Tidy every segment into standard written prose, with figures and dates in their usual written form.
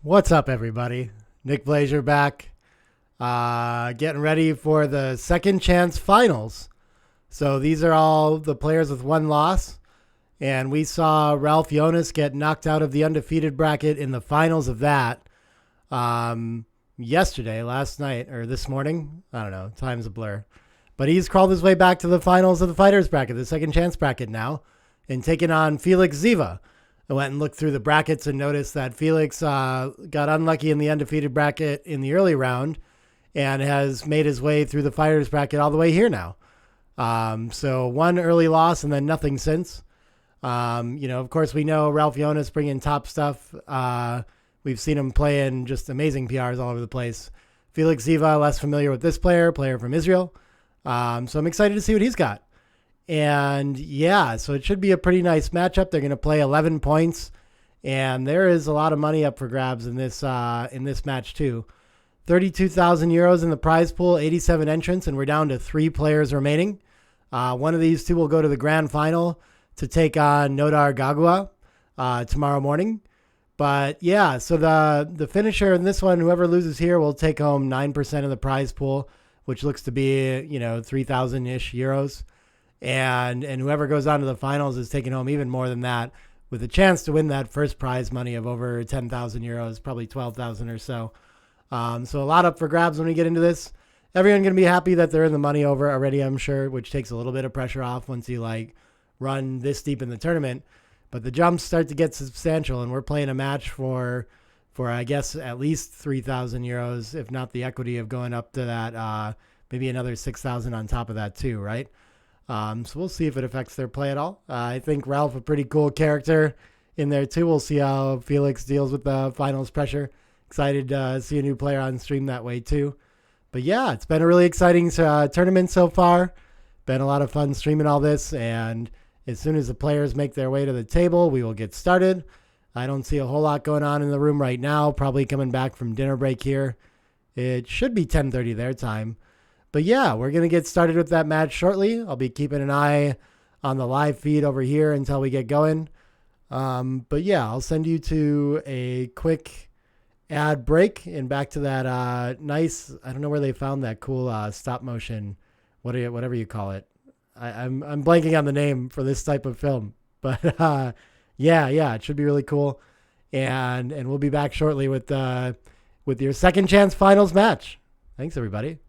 What's up, everybody? Nick Blazer back, getting ready for the second chance finals. So these are all the players with one loss, and we saw Ralf Jonas get knocked out of the undefeated bracket in the finals of that yesterday, last night, or this morning. I don't know, time's a blur. But he's crawled his way back to the finals of the fighters bracket, the second chance bracket now, and taking on Felix Ziva. I went and looked through the brackets and noticed that Felix got unlucky in the undefeated bracket in the early round and has made his way through the fighters bracket all the way here now. So one early loss and then nothing since. Of course, we know Ralf Jonas bringing top stuff. We've seen him playing just amazing PRs all over the place. Felix Ziva, less familiar with this player from Israel. So I'm excited to see what he's got. And yeah, so it should be a pretty nice matchup. They're going to play 11 points, and there is a lot of money up for grabs in this match too. 32,000 euros in the prize pool, 87 entrants, and we're down to 3 players remaining. One of these two will go to the grand final to take on Nodar Gagua tomorrow morning. But yeah, so the finisher in this one, whoever loses here, will take home 9% of the prize pool, which looks to be 3,000-ish euros. And whoever goes on to the finals is taking home even more than that, with a chance to win that first prize money of over 10,000 euros, probably 12,000 or so. So a lot up for grabs when we get into this. Everyone's going to be happy that they're in the money over already, I'm sure, which takes a little bit of pressure off once you run this deep in the tournament. But the jumps start to get substantial, and we're playing a match for I guess at least 3,000 euros, if not the equity of going up to that, maybe another 6,000 on top of that too, right? So we'll see if it affects their play at all. I think Ralf, a pretty cool character in there too. We'll see how Felix deals with the finals pressure. Excited to see a new player on stream that way too. But yeah, it's been a really exciting tournament so far. Been a lot of fun streaming all this, and as soon as the players make their way to the table, we will get started. I don't see a whole lot going on in the room right now. Probably coming back from dinner break here. It should be 10:30 their time. But yeah, we're going to get started with that match shortly. I'll be keeping an eye on the live feed over here until we get going. But yeah, I'll send you to a quick ad break and back to that nice, I don't know where they found that cool stop motion, whatever you call it. I'm blanking on the name for this type of film. But yeah, it should be really cool. And we'll be back shortly with your second chance finals match. Thanks, everybody.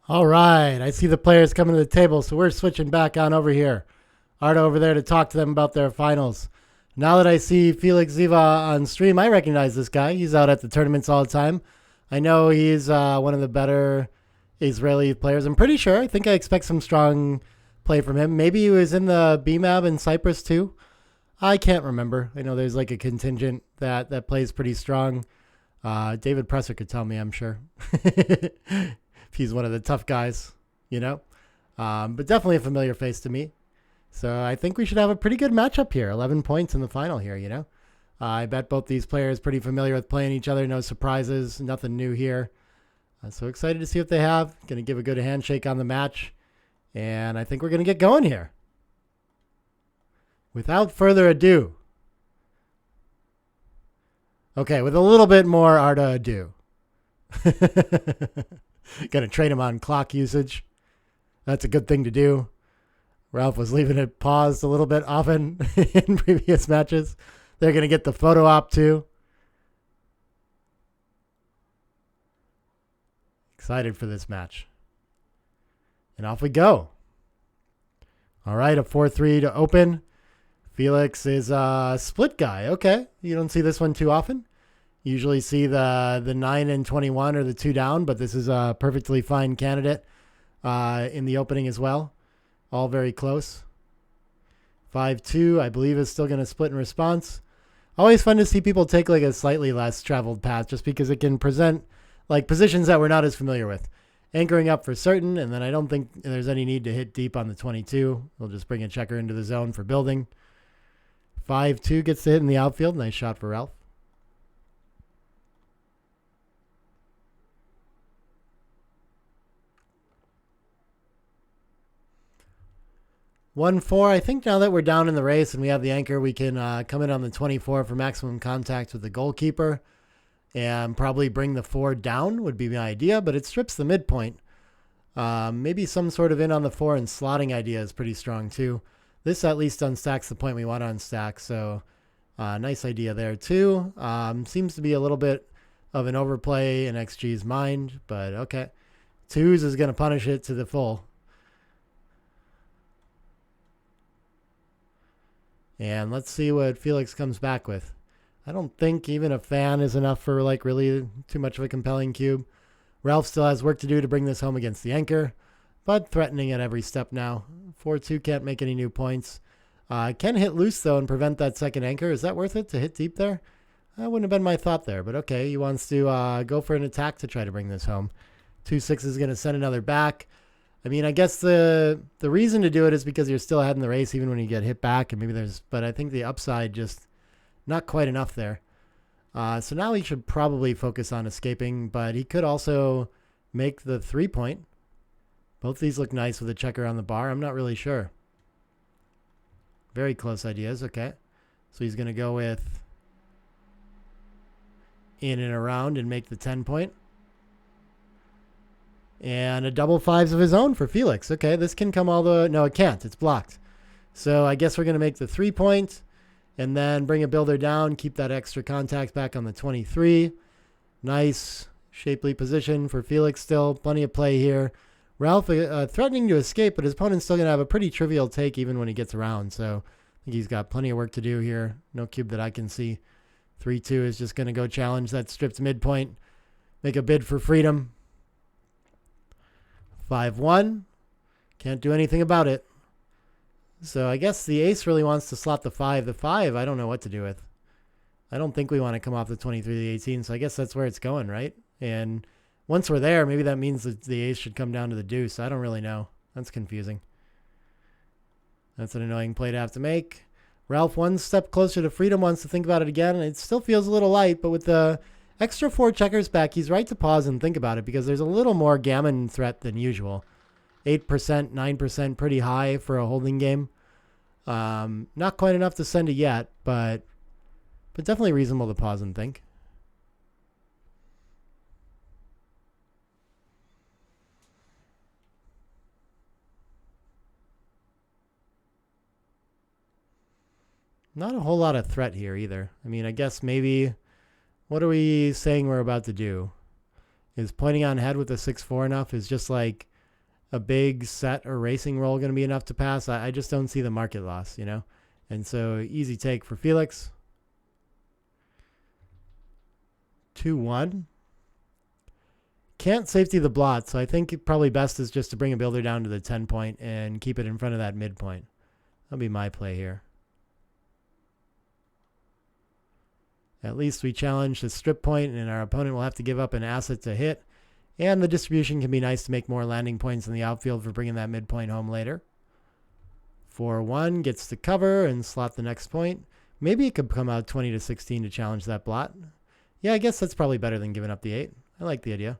All right. I see the players coming to the table, so we're switching back on over here. Arda over there to talk to them about their finals. Now that I see Felix Ziva on stream, I recognize this guy. He's out at the tournaments all the time. I know he's one of the better Israeli players. I'm pretty sure. I think I expect some strong play from him. Maybe he was in the BMAB in Cyprus too. I can't remember. I know there's like a contingent that plays pretty strong. David Presser could tell me, I'm sure. If he's one of the tough guys, you know. But definitely a familiar face to me. So I think we should have a pretty good matchup here. 11 points in the final here, you know. I bet both these players pretty familiar with playing each other. No surprises, nothing new here. So excited to see what they have. Going to give a good handshake on the match. And I think we're going to get going here. Without further ado. Okay, with a little bit more Arda ado. Going to train him on clock usage. That's a good thing to do. Ralf was leaving it paused a little bit often in previous matches. They're going to get the photo op too. Excited for this match. And off we go. All right, a 4-3 to open. Felix is a split guy. Okay, you don't see this one too often. You usually see the 9 and 21 or the 2 down, but this is a perfectly fine candidate in the opening as well. All very close. 5-2, I believe, is still going to split in response. Always fun to see people take like a slightly less traveled path just because it can present like positions that we're not as familiar with. Anchoring up for certain, and then I don't think there's any need to hit deep on the 22. We'll just bring a checker into the zone for building. 5-2 gets the hit in the outfield. Nice shot for Ralf. 1-4. I think now that we're down in the race and we have the anchor, we can come in on the 24 for maximum contact with the goalkeeper and probably bring the 4 down would be my idea, but it strips the midpoint. Maybe some sort of in on the 4 and slotting idea is pretty strong too. This at least unstacks the point we want to unstack, so nice idea there too. Seems to be a little bit of an overplay in XG's mind, but okay. 2s is going to punish it to the full. And let's see what Felix comes back with. I don't think even a fan is enough for like really too much of a compelling cube. Ralf still has work to do to bring this home against the anchor, but threatening at every step now. 4-2 can't make any new points. Can hit loose though and prevent that second anchor. Is that worth it to hit deep there? That wouldn't have been my thought there, but okay. He wants to go for an attack to try to bring this home. 2-6 is going to send another back. I mean, I guess the reason to do it is because you're still ahead in the race, even when you get hit back, and maybe but I think the upside just not quite enough there. So now he should probably focus on escaping, but he could also make the 3-point. Both these look nice with a checker on the bar. I'm not really sure. Very close ideas. Okay. So he's going to go with in and around and make the 10-point. And a double 5s of his own for Felix. Okay, this can come all the... No, it can't. It's blocked. So I guess we're going to make the 3-point and then bring a builder down, keep that extra contact back on the 23. Nice, shapely position for Felix still. Plenty of play here. Ralf threatening to escape, but his opponent's still going to have a pretty trivial take even when he gets around. So I think he's got plenty of work to do here. No cube that I can see. 3-2 is just going to go challenge that stripped midpoint. Make a bid for freedom. 5-1. Can't do anything about it. So I guess the ace really wants to slot the 5. The 5, I don't know what to do with. I don't think we want to come off the 23 to the 18, so I guess that's where it's going, right? And once we're there, maybe that means that the ace should come down to the deuce. I don't really know. That's confusing. That's an annoying play to have to make. Ralf, one step closer to freedom, wants to think about it again. It still feels a little light, but with the extra 4 checkers back, he's right to pause and think about it because there's a little more gammon threat than usual. 8%, 9%, pretty high for a holding game. Not quite enough to send it yet, but definitely reasonable to pause and think. Not a whole lot of threat here either. I mean, I guess maybe... What are we saying we're about to do? Is pointing on head with a 6-4 enough? Is just like a big set or racing roll going to be enough to pass? I just don't see the market loss, you know? And so easy take for Felix. 2-1. Can't safety the blot, so I think probably best is just to bring a builder down to the 10 point and keep it in front of that midpoint. That'll be my play here. At least we challenge the strip point, and our opponent will have to give up an asset to hit. And the distribution can be nice to make more landing points in the outfield for bringing that midpoint home later. 4-1 gets to cover and slot the next point. Maybe it could come out 20-16 to challenge that blot. Yeah, I guess that's probably better than giving up the 8. I like the idea.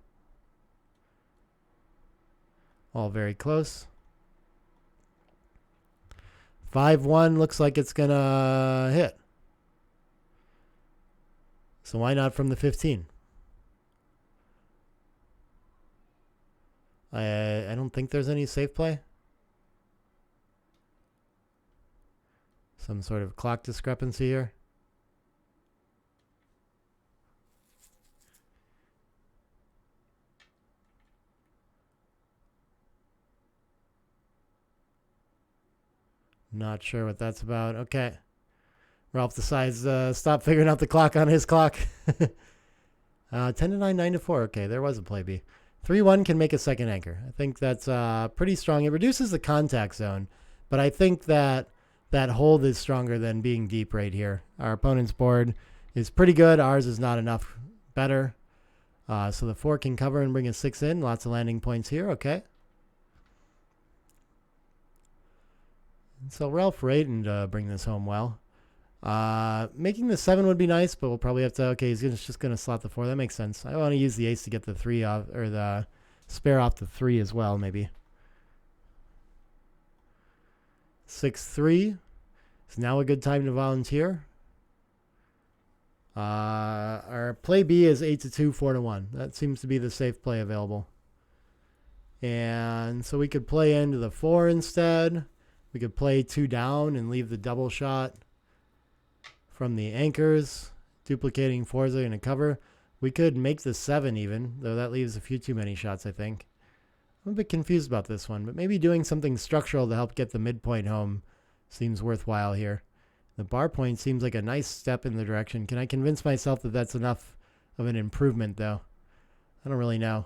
All very close. 5-1 looks like it's going to hit. So why not from the 15? I don't think there's any safe play. Some sort of clock discrepancy here. Not sure what that's about. Okay. Ralf decides to stop figuring out the clock on his clock. 10-9, 9-4. Okay, there was a play B. 3-1 can make a second anchor. I think that's pretty strong. It reduces the contact zone, but I think that that hold is stronger than being deep right here. Our opponent's board is pretty good. Ours is not enough better. So the 4 can cover and bring a 6 in. Lots of landing points here. Okay. So Ralf rated to bring this home well. Making the 7 would be nice, but we'll probably have to. Okay, he's just going to slot the 4. That makes sense. I want to use the ace to get the 3 off, or the spare off the 3 as well, maybe. 6-3. It's now a good time to volunteer. Our play B is 8-2, 4-1. That seems to be the safe play available. And so we could play into the 4 instead. We could play 2 down and leave the double shot from the anchors. Duplicating 4s are going to cover. We could make the 7 even, though that leaves a few too many shots, I think. I'm a bit confused about this one, but maybe doing something structural to help get the midpoint home seems worthwhile here. The bar point seems like a nice step in the direction. Can I convince myself that that's enough of an improvement, though? I don't really know.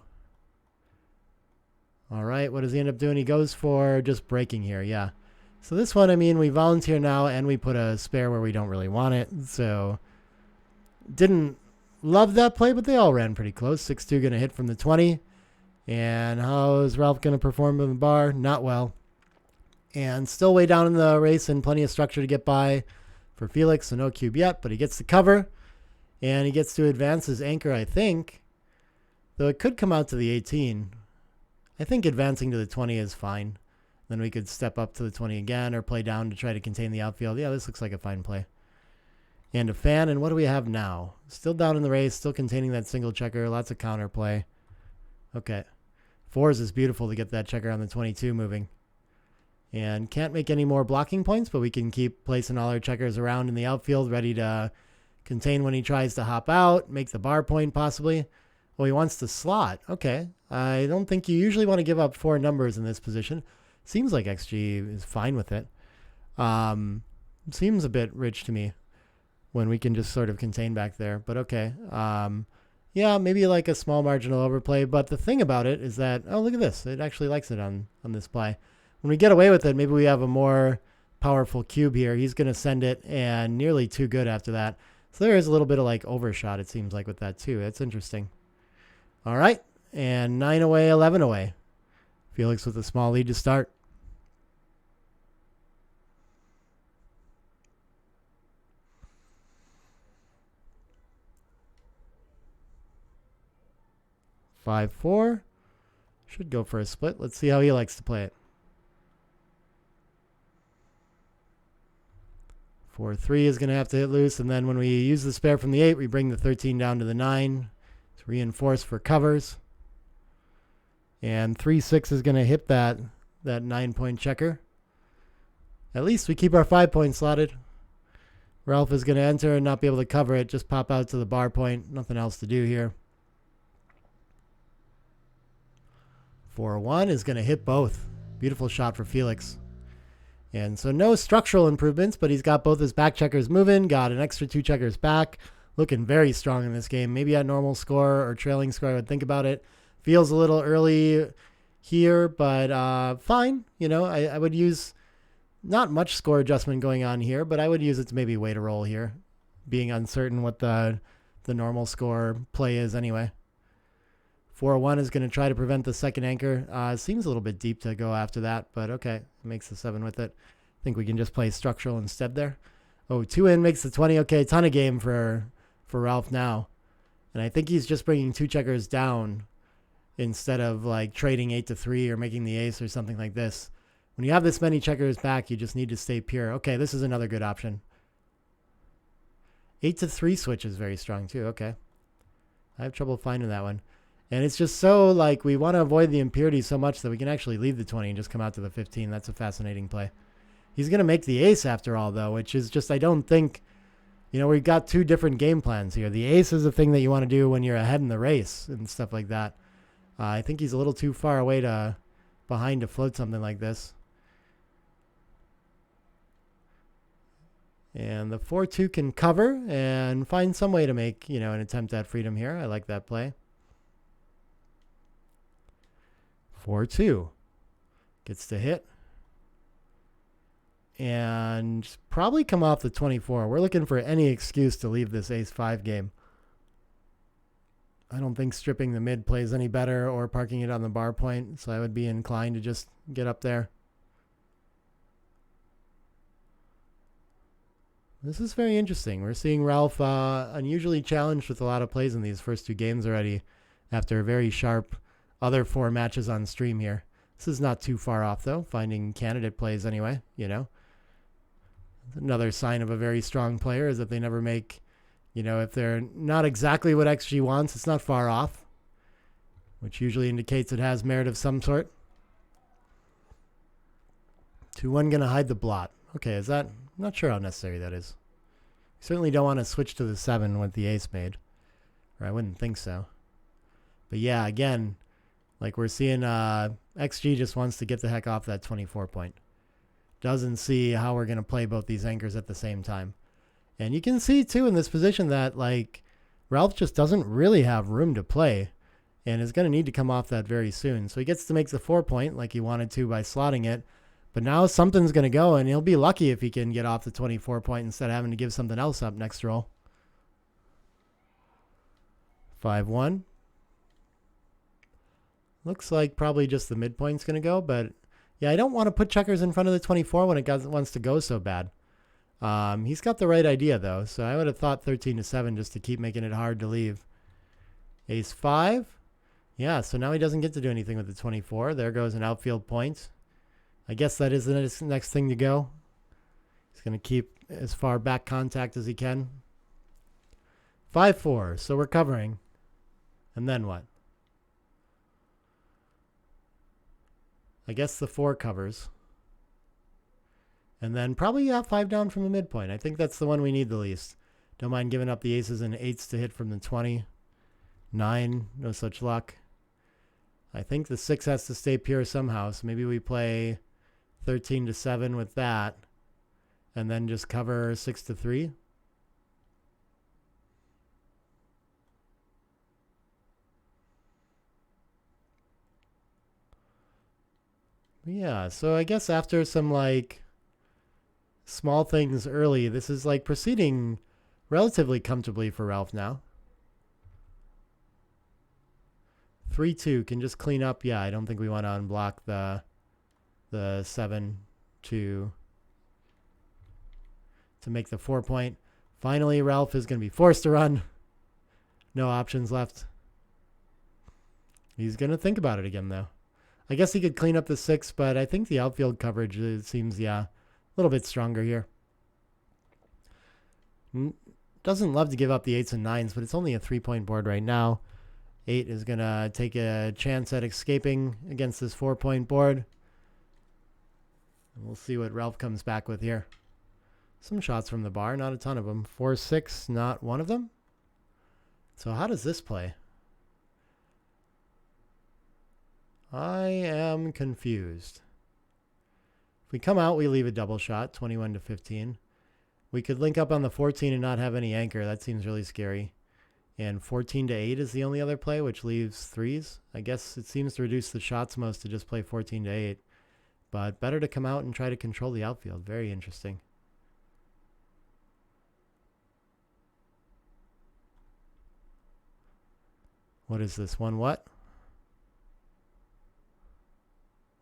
All right, what does he end up doing? He goes for just breaking here, yeah. So this one, I mean, we volunteer now, and we put a spare where we don't really want it. So didn't love that play, but they all ran pretty close. 6-2 going to hit from the 20. And how is Ralf going to perform in the bar? Not well. And still way down in the race and plenty of structure to get by for Felix. So no cube yet, but he gets the cover. And he gets to advance his anchor, I think. Though it could come out to the 18. I think advancing to the 20 is fine. Then we could step up to the 20 again or play down to try to contain the outfield. Yeah, this looks like a fine play. And a fan. And what do we have now? Still down in the race, still containing that single checker. Lots of counter play. Okay. 4s is beautiful to get that checker on the 22 moving. And can't make any more blocking points, but we can keep placing all our checkers around in the outfield, ready to contain when he tries to hop out, make the bar point possibly. Well, he wants to slot. Okay. I don't think you usually want to give up 4 numbers in this position. Seems like XG is fine with it. Seems a bit rich to me when we can just sort of contain back there, but okay. Yeah, maybe like a small marginal overplay, but the thing about it is that, oh, look at this. It actually likes it on this play. When we get away with it, maybe we have a more powerful cube here. He's going to send it, and nearly too good after that. So there is a little bit of like overshot, it seems like, with that too. That's interesting. All right, and 9 away, 11 away. Felix with a small lead to start. Five, 4. Should go for a split. Let's see how he likes to play it. 4-3 is going to have to hit loose, and then when we use the spare from the 8, we bring the 13 down to the 9 to reinforce for covers. And 3-6 is going to hit that 9-point checker. At least we keep our 5-point slotted. Ralf is going to enter and not be able to cover it. Just pop out to the bar point. Nothing else to do here. 4-1 is going to hit both. Beautiful shot for Felix. And so no structural improvements, but he's got both his back checkers moving, got an extra 2 checkers back. Looking very strong in this game. Maybe at normal score or trailing score, I would think about it. Feels a little early here, but fine. You know, I would use not much score adjustment going on here, but I would use it to maybe wait a roll here, being uncertain what the normal score play is anyway. 4-1 is going to try to prevent the second anchor. Seems a little bit deep to go after that, but okay. Makes the 7 with it. I think we can just play structural instead there. Oh, 2 in makes the 20. Okay, ton of game for Ralf now. And I think he's just bringing 2 checkers down instead of like trading 8-3 or making the ace or something like this. When you have this many checkers back, you just need to stay pure. Okay, this is another good option. 8-3 switch is very strong too. Okay. I have trouble finding that one. And it's just so like we want to avoid the impurity so much that we can actually leave the 20 and just come out to the 15. That's a fascinating play. He's going to make the ace after all, though, which is just, I don't think, you know, we've got 2 different game plans here. The ace is a thing that you want to do when you're ahead in the race and stuff like that. I think he's a little too far away behind to float something like this. And the 4-2 can cover and find some way to make, you know, an attempt at freedom here. I like that play. 4-2 gets to hit and probably come off the 24. We're looking for any excuse to leave this ace-5 game. I don't think stripping the mid plays any better or parking it on the bar point, so I would be inclined to just get up there. This is very interesting. We're seeing Ralf unusually challenged with a lot of plays in these first 2 games already after a very sharp other 4 matches on stream here. This is not too far off, though, finding candidate plays anyway, you know. Another sign of a very strong player is that they never make, you know, if they're not exactly what XG wants, it's not far off, which usually indicates it has merit of some sort. 2-1 going to hide the blot. Okay, is that... I'm not sure how necessary that is. You certainly don't want to switch to the 7 with the ace made, or I wouldn't think so. But yeah, again, like we're seeing XG just wants to get the heck off that 24 point. Doesn't see how we're going to play both these anchors at the same time. And you can see too in this position that like Ralf just doesn't really have room to play and is going to need to come off that very soon. So he gets to make the 4 point like he wanted to by slotting it. But now something's going to go, and he'll be lucky if he can get off the 24 point instead of having to give something else up next roll. 5-1. Looks like probably just the midpoint's going to go, but yeah, I don't want to put checkers in front of the 24 when it wants to go so bad. He's got the right idea, though, so I would have thought 13-7 just to keep making it hard to leave. Ace-5. Yeah, so now he doesn't get to do anything with the 24. There goes an outfield point. I guess that is the next thing to go. He's going to keep as far back contact as he can. 5-4, so we're covering. And then what? I guess the 4 covers. And then probably 5 down from the midpoint. I think that's the one we need the least. Don't mind giving up the aces and 8s to hit from the 20. 9, no such luck. I think the 6 has to stay pure somehow, so maybe we play 13-7 with that, and then just cover 6-3. Yeah, so I guess after some like small things early, this is like proceeding relatively comfortably for Ralf now. 3-2 can just clean up. Yeah, I don't think we want to unblock the 7 to make the 4 point. Finally, Ralf is going to be forced to run. No options left. He's going to think about it again, though. I guess he could clean up the 6, but I think the outfield coverage, it seems, yeah, a little bit stronger here. Doesn't love to give up the 8s and 9s, but it's only a 3-point board right now. 8 is going to take a chance at escaping against this 4-point board. And we'll see what Ralf comes back with here. Some shots from the bar, not a ton of them. 4-6, not one of them. So how does this play? I am confused. If we come out, we leave a double shot, 21 to 15. We could link up on the 14 and not have any anchor. That seems really scary. And 14 to 8 is the only other play, which leaves threes. I guess it seems to reduce the shots most to just play 14 to 8. But better to come out and try to control the outfield. Very interesting. What is this? 1 what?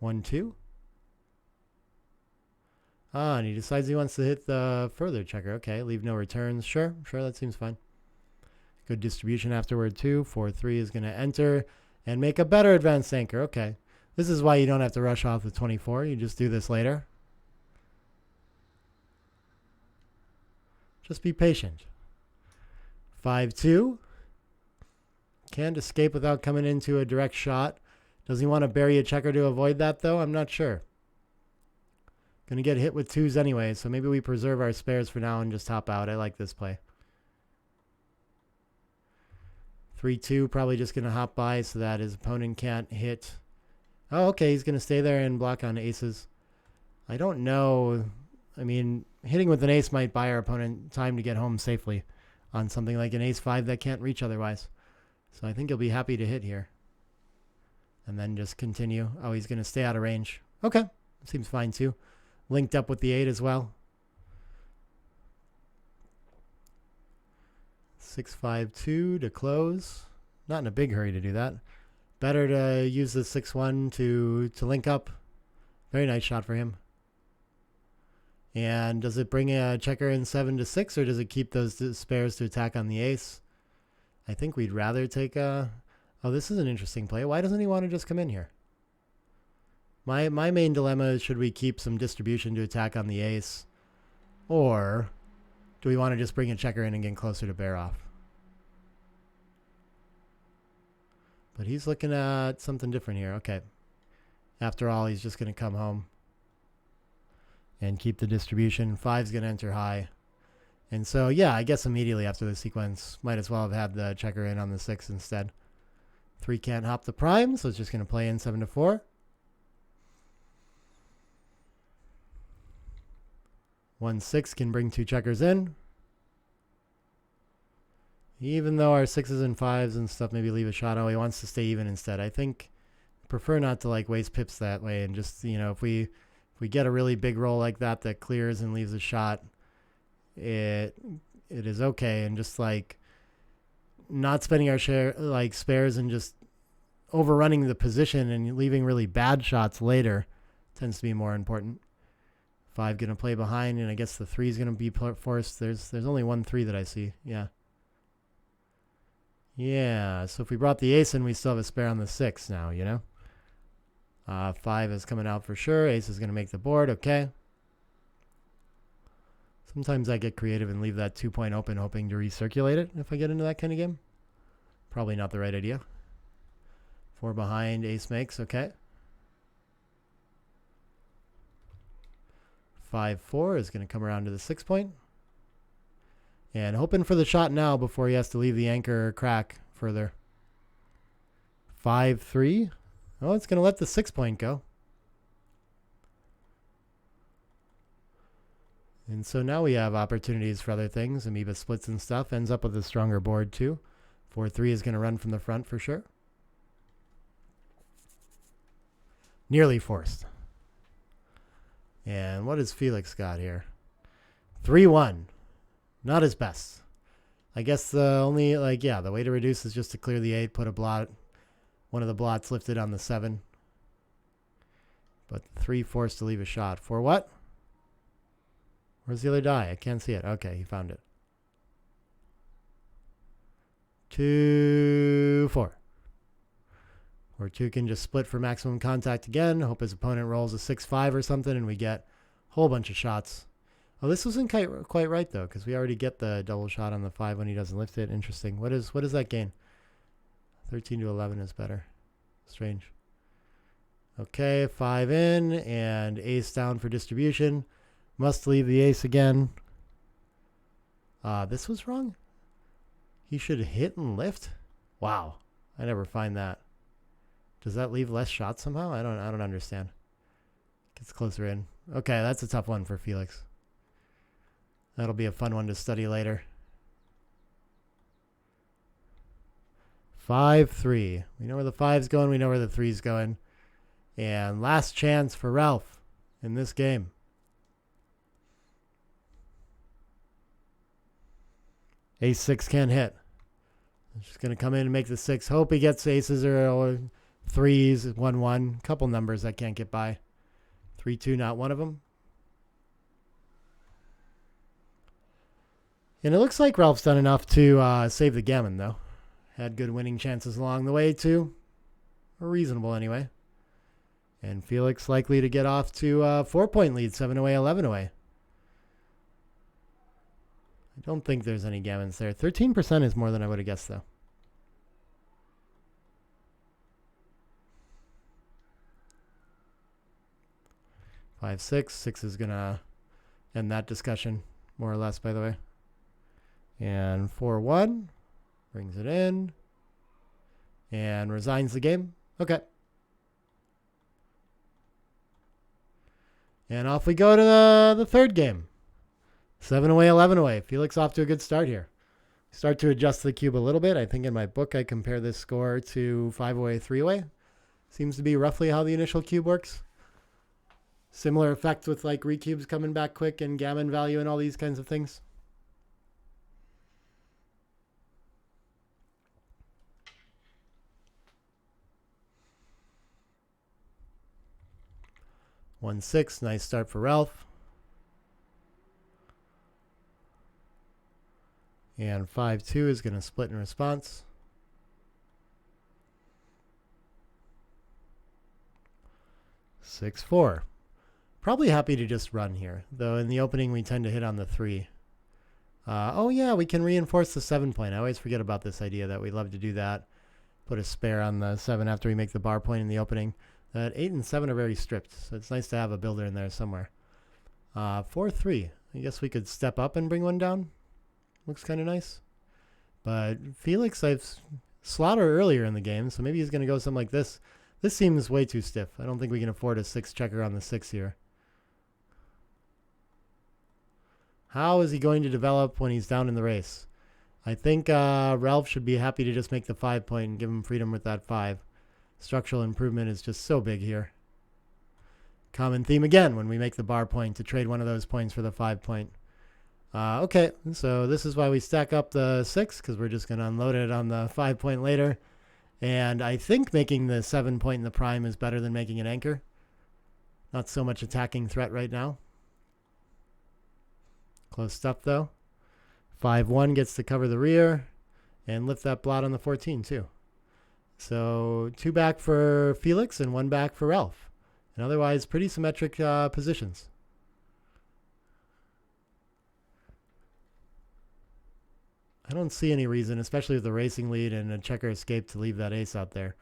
1 2? Ah, and he decides he wants to hit the further checker. Okay, leave no returns. Sure, that seems fine. Good distribution afterward, too. 4-3 is going to enter and make a better advanced anchor. Okay. This is why you don't have to rush off with 24. You just do this later. Just be patient. 5-2. Can't escape without coming into a direct shot. Does he want to bury a checker to avoid that, though? I'm not sure. Going to get hit with twos anyway, so maybe we preserve our spares for now and just hop out. I like this play. 3-2, probably just going to hop by so that his opponent can't hit. Oh, okay, he's going to stay there and block on aces. I don't know. I mean, hitting with an ace might buy our opponent time to get home safely on something like an ace-5 that can't reach otherwise. So I think he'll be happy to hit here. And then just continue. Oh, he's going to stay out of range. Okay, seems fine too. Linked up with the 8 as well. 6-5-2 to close. Not in a big hurry to do that. Better to use the 6-1 to link up. Very nice shot for him. And does it bring a checker in 7-6, or does it keep those spares to attack on the ace? I think we'd rather take a... Oh, this is an interesting play. Why doesn't he want to just come in here? My main dilemma is, should we keep some distribution to attack on the ace? Or do we want to just bring a checker in and get closer to bear off? But he's looking at something different here. Okay. After all, he's just going to come home and keep the distribution. 5's going to enter high. And so, yeah, I guess immediately after the sequence, might as well have had the checker in on the 6 instead. 3 can't hop the prime, so it's just going to play in 7-4. 1-6 can bring 2 checkers in. Even though our 6s and 5s and stuff maybe leave a shot, oh, he wants to stay even instead. I think prefer not to like waste pips that way, and just, you know, if we get a really big roll like that that clears and leaves a shot, it is okay, and just like not spending our share like spares and just overrunning the position and leaving really bad shots later tends to be more important. 5 going to play behind, and I guess the 3 is going to be forced. There's only 1 3 that I see. Yeah, so if we brought the ace in, we still have a spare on the 6 now, you know? 5 is coming out for sure. Ace is going to make the board. Okay. Sometimes I get creative and leave that 2-point open, hoping to recirculate it if I get into that kind of game. Probably not the right idea. 4 behind, ace makes. Okay. 5-4 is going to come around to the 6-point. And hoping for the shot now before he has to leave the anchor crack further. 5-3. Oh, it's going to let the 6-point go. And so now we have opportunities for other things. Amoeba splits and stuff. Ends up with a stronger board too. 4-3 is going to run from the front for sure. Nearly forced. And what has Felix got here? 3-1. Not his best. I guess the only, the way to reduce is just to clear the 8, put a blot, one of the blots lifted on the 7. But 3 forced to leave a shot. For what? Where's the other die? I can't see it. Okay, he found it. 2-4. Or 2 can just split for maximum contact again. Hope his opponent rolls a 6-5 or something, and we get a whole bunch of shots. Oh, this wasn't quite right, though, because we already get the double shot on the 5 when he doesn't lift it. Interesting. What is that gain? 13 to 11 is better. Strange. Okay, 5 in, and ace down for distribution. Must leave the ace again. This was wrong. He should hit and lift? Wow. I never find that. Does that leave less shots somehow? I don't understand. Gets closer in. Okay, that's a tough one for Felix. That'll be a fun one to study later. 5-3. We know where the 5's going. We know where the 3's going. And last chance for Ralf in this game. Ace-6 can't hit. Just going to come in and make the 6. Hope he gets aces or 3s, 1-1. Couple numbers that can't get by. 3-2, not one of them. And it looks like Ralph's done enough to save the gammon, though. Had good winning chances along the way, too. Or reasonable, anyway. And Felix likely to get off to a 4-point lead, 7 away, 11 away. I don't think there's any gammons there. 13% is more than I would have guessed, though. Five, 6. 6 is going to end that discussion, more or less, by the way. And 4-1 brings it in and resigns the game. Okay. And off we go to the third game. 7 away, 11 away. Felix off to a good start here. Start to adjust the cube a little bit. I think in my book I compare this score to 5 away, 3 away. Seems to be roughly how the initial cube works. Similar effect with like recubes coming back quick and gammon value and all these kinds of things. One, 6, nice start for Ralf. And 5-2 is going to split in response. 6-4. Probably happy to just run here, though in the opening we tend to hit on the 3. Oh yeah, we can reinforce the 7-point. I always forget about this idea that we love to do that. Put a spare on the 7 after we make the bar point in the opening. That 8 and 7 are very stripped, so it's nice to have a builder in there somewhere. 4-3. I guess we could step up and bring one down. Looks kind of nice. But Felix, I've slaughtered earlier in the game, so maybe he's going to go something like this. This seems way too stiff. I don't think we can afford a 6 checker on the 6 here. How is he going to develop when he's down in the race? I think Ralf should be happy to just make the 5-point and give him freedom with that 5. Structural improvement is just so big here. Common theme again when we make the bar point to trade one of those points for the 5-point. Okay, so this is why we stack up the 6, because we're just going to unload it on the 5-point later. And I think making the 7-point in the prime is better than making an anchor. Not so much attacking threat right now. Close stuff, though. 5-1 gets to cover the rear and lift that blot on the 14, too. So 2 back for Felix and 1 back for Ralf. And otherwise, pretty symmetric positions. I don't see any reason, especially with the racing lead and a checker escape, to leave that ace out there.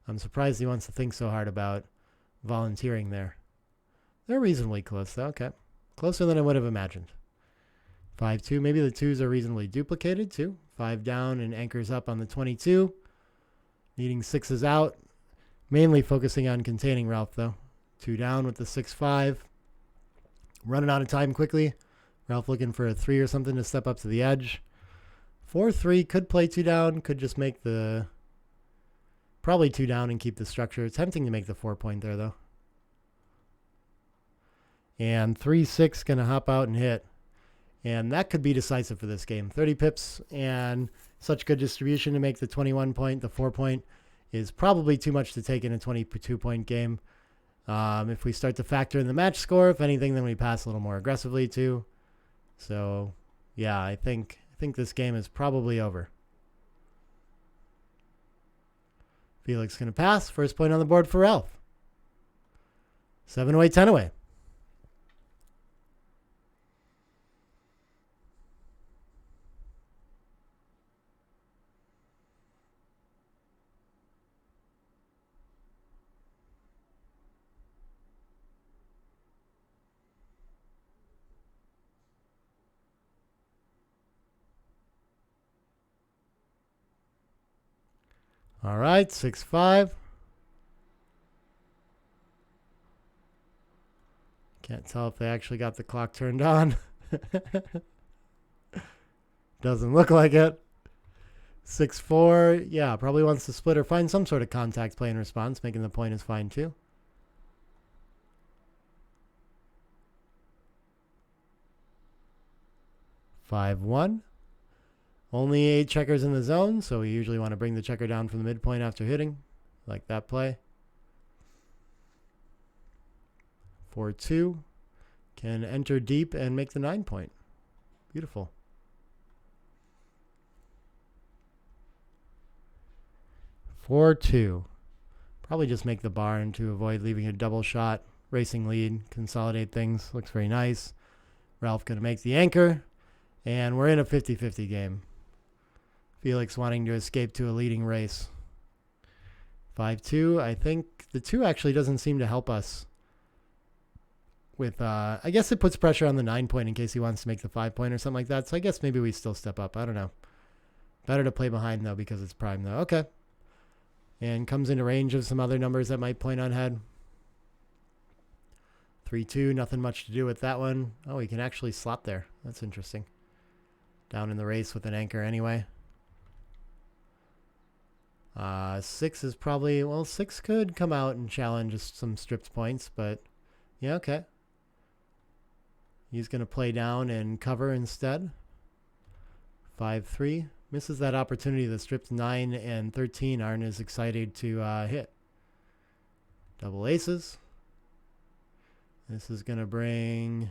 I'm surprised he wants to think so hard about volunteering there. They're reasonably close, though. Okay. Closer than I would have imagined. 5-2. Maybe the 2s are reasonably duplicated, too. 5 down and anchors up on the 22. Needing 6s out. Mainly focusing on containing Ralf, though. 2 down with the 6-5. Running out of time quickly. Ralf looking for a 3 or something to step up to the edge. 4-3 could play 2 down. Could just make the... Probably 2 down and keep the structure. Tempting to make the 4-point there, though. And 3-6 going to hop out and hit. And that could be decisive for this game. 30 pips and such good distribution to make the 21-point. The 4-point is probably too much to take in a 22-point game. If we start to factor in the match score, if anything, then we pass a little more aggressively too. So, yeah, I think this game is probably over. Felix going to pass. First point on the board for Ralf. 7 away, 10 away. All right, 6-5. Can't tell if they actually got the clock turned on. Doesn't look like it. 6-4. Yeah, probably wants to split or find some sort of contact play in response. Making the point is fine too. Five one. Only 8 checkers in the zone, so we usually want to bring the checker down from the midpoint after hitting. Like that play. 4-2. Can enter deep and make the 9 point. Beautiful. 4-2. Probably just make the barn to avoid leaving a double shot. Racing lead. Consolidate things. Looks very nice. Ralf going to make the anchor. And we're in a 50-50 game. Felix wanting to escape to a leading race. 5-2. I think the 2 actually doesn't seem to help us. With, I guess it puts pressure on the 9 point in case he wants to make the 5 point or something like that. So I guess maybe we still step up. I don't know. Better to play behind, though, because it's prime, though. Okay. And comes into range of some other numbers that might point on head. 3-2. Nothing much to do with that one. Oh, he can actually slot there. That's interesting. Down in the race with an anchor anyway. 6 is probably... Well, 6 could come out and challenge some stripped points, but... Yeah, okay. He's going to play down and cover instead. 5-3. Misses that opportunity. The stripped 9 and 13 aren't as excited to hit. Double aces. This is going to bring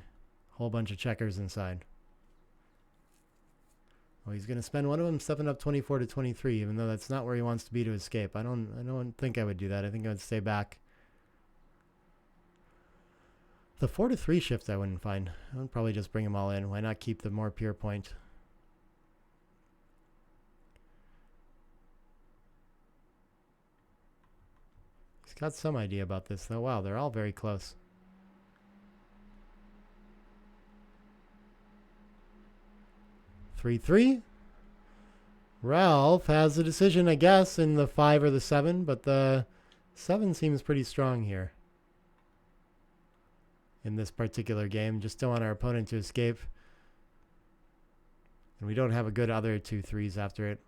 a whole bunch of checkers inside. Oh, he's going to spend one of them stepping up 24-23, even though that's not where he wants to be to escape. I don't think I would do that. I think I would stay back. The 4-3 shift I wouldn't find. I would probably just bring them all in. Why not keep the more pure point? He's got some idea about this, though. Wow, they're all very close. Three. Ralf has a decision, I guess, in the 5 or the 7, but the 7 seems pretty strong here. In this particular game. Just don't want our opponent to escape. And we don't have a good other 2 3s after it.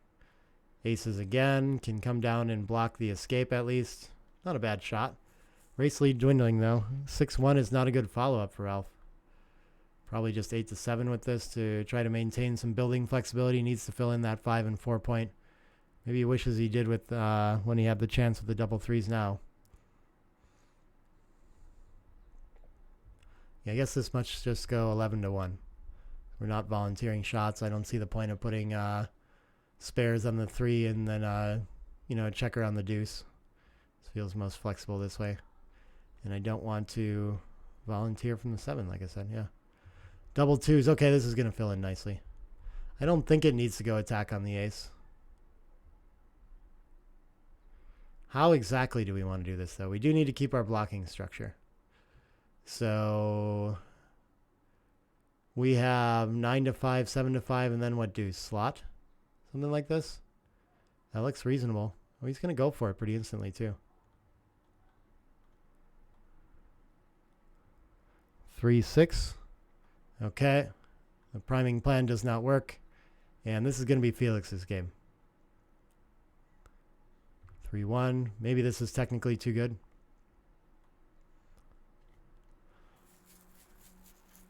Aces again. Can come down and block the escape at least. Not a bad shot. Race lead dwindling though. 6-1 is not a good follow-up for Ralf. Probably just 8-7 with this to try to maintain some building flexibility. Needs to fill in that 5 and 4 point. Maybe he wishes he did with when he had the chance with the double 3s now. I guess this must just go 11-1. We're not volunteering shots. I don't see the point of putting spares on the 3 and then a checker on the deuce. This feels most flexible this way. And I don't want to volunteer from the 7, like I said. Yeah. Double 2s. Okay, this is going to fill in nicely. I don't think it needs to go attack on the ace. How exactly do we want to do this, though? We do need to keep our blocking structure. So we have 9-5, 7-5, and then what deuce? Slot? Something like this? That looks reasonable. Oh, he's going to go for it pretty instantly, too. 3-6. Okay. The priming plan does not work. And this is going to be Felix's game. 3-1. Maybe this is technically too good.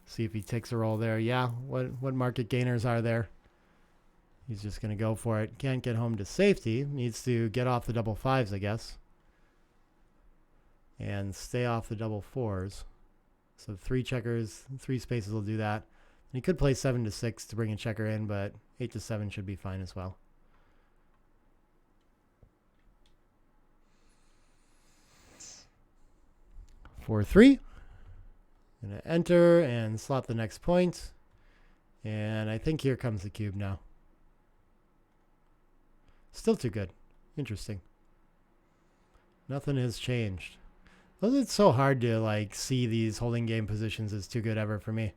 See if he takes a roll there. Yeah, what market gainers are there? He's just going to go for it. Can't get home to safety. Needs to get off the double 5s, I guess. And stay off the double 4s. So 3 checkers, 3 spaces will do that. And he could play 7-6 to bring a checker in, but 8-7 should be fine as well. Four, 3. Going to enter and slot the next point. And I think here comes the cube now. Still too good. Interesting. Nothing has changed. It's so hard to see these holding game positions as too good ever for me.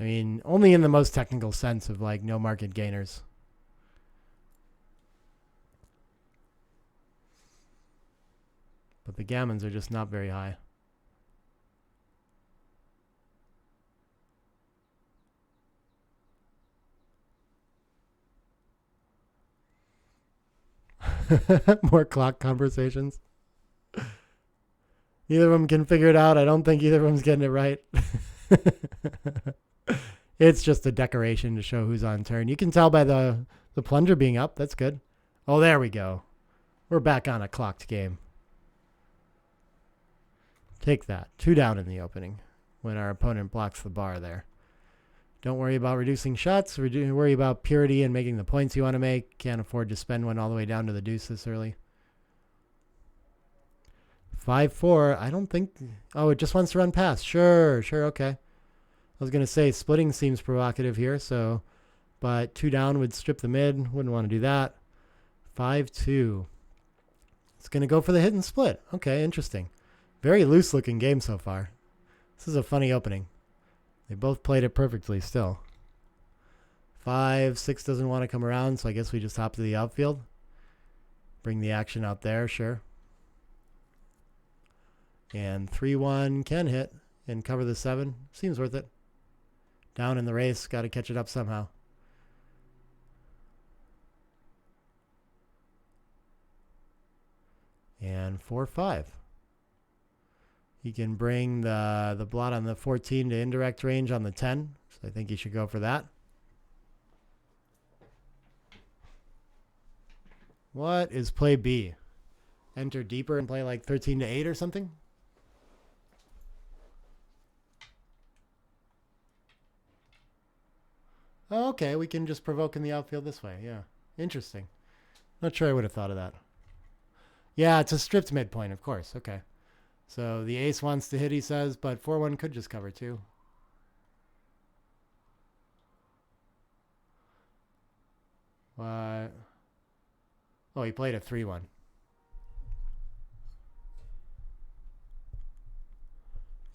I mean, only in the most technical sense of no market gainers. But the gammons are just not very high. More clock conversations. Neither of them can figure it out. I don't think either of them's getting it right. It's just a decoration to show who's on turn. You can tell by the plunger being up. That's good. Oh, there we go. We're back on a clocked game. Take that. 2 down in the opening when our opponent blocks the bar there. Don't worry about reducing shots. Worry about purity and making the points you want to make. Can't afford to spend one all the way down to the deuce this early. 5-4. I don't think... Oh, it just wants to run past. Sure, okay. I was going to say splitting seems provocative here, so... But 2 down would strip the mid. Wouldn't want to do that. 5-2. It's going to go for the hit and split. Okay, interesting. Very loose-looking game so far. This is a funny opening. They both played it perfectly still. 5-6 doesn't want to come around, so I guess we just hop to the outfield. Bring the action out there, sure. And 3-1 can hit and cover the 7. Seems worth it. Down in the race. Got to catch it up somehow. And 4-5. He can bring the blot on the 14 to indirect range on the 10. So I think he should go for that. What is play B? Enter deeper and play like 13 to 8 or something? Oh, okay, we can just provoke in the outfield this way. Yeah, interesting. Not sure I would have thought of that. Yeah, it's a stripped midpoint, of course. Okay. So the ace wants to hit, he says, but 4-1 could just cover too. What? Oh, he played a 3-1.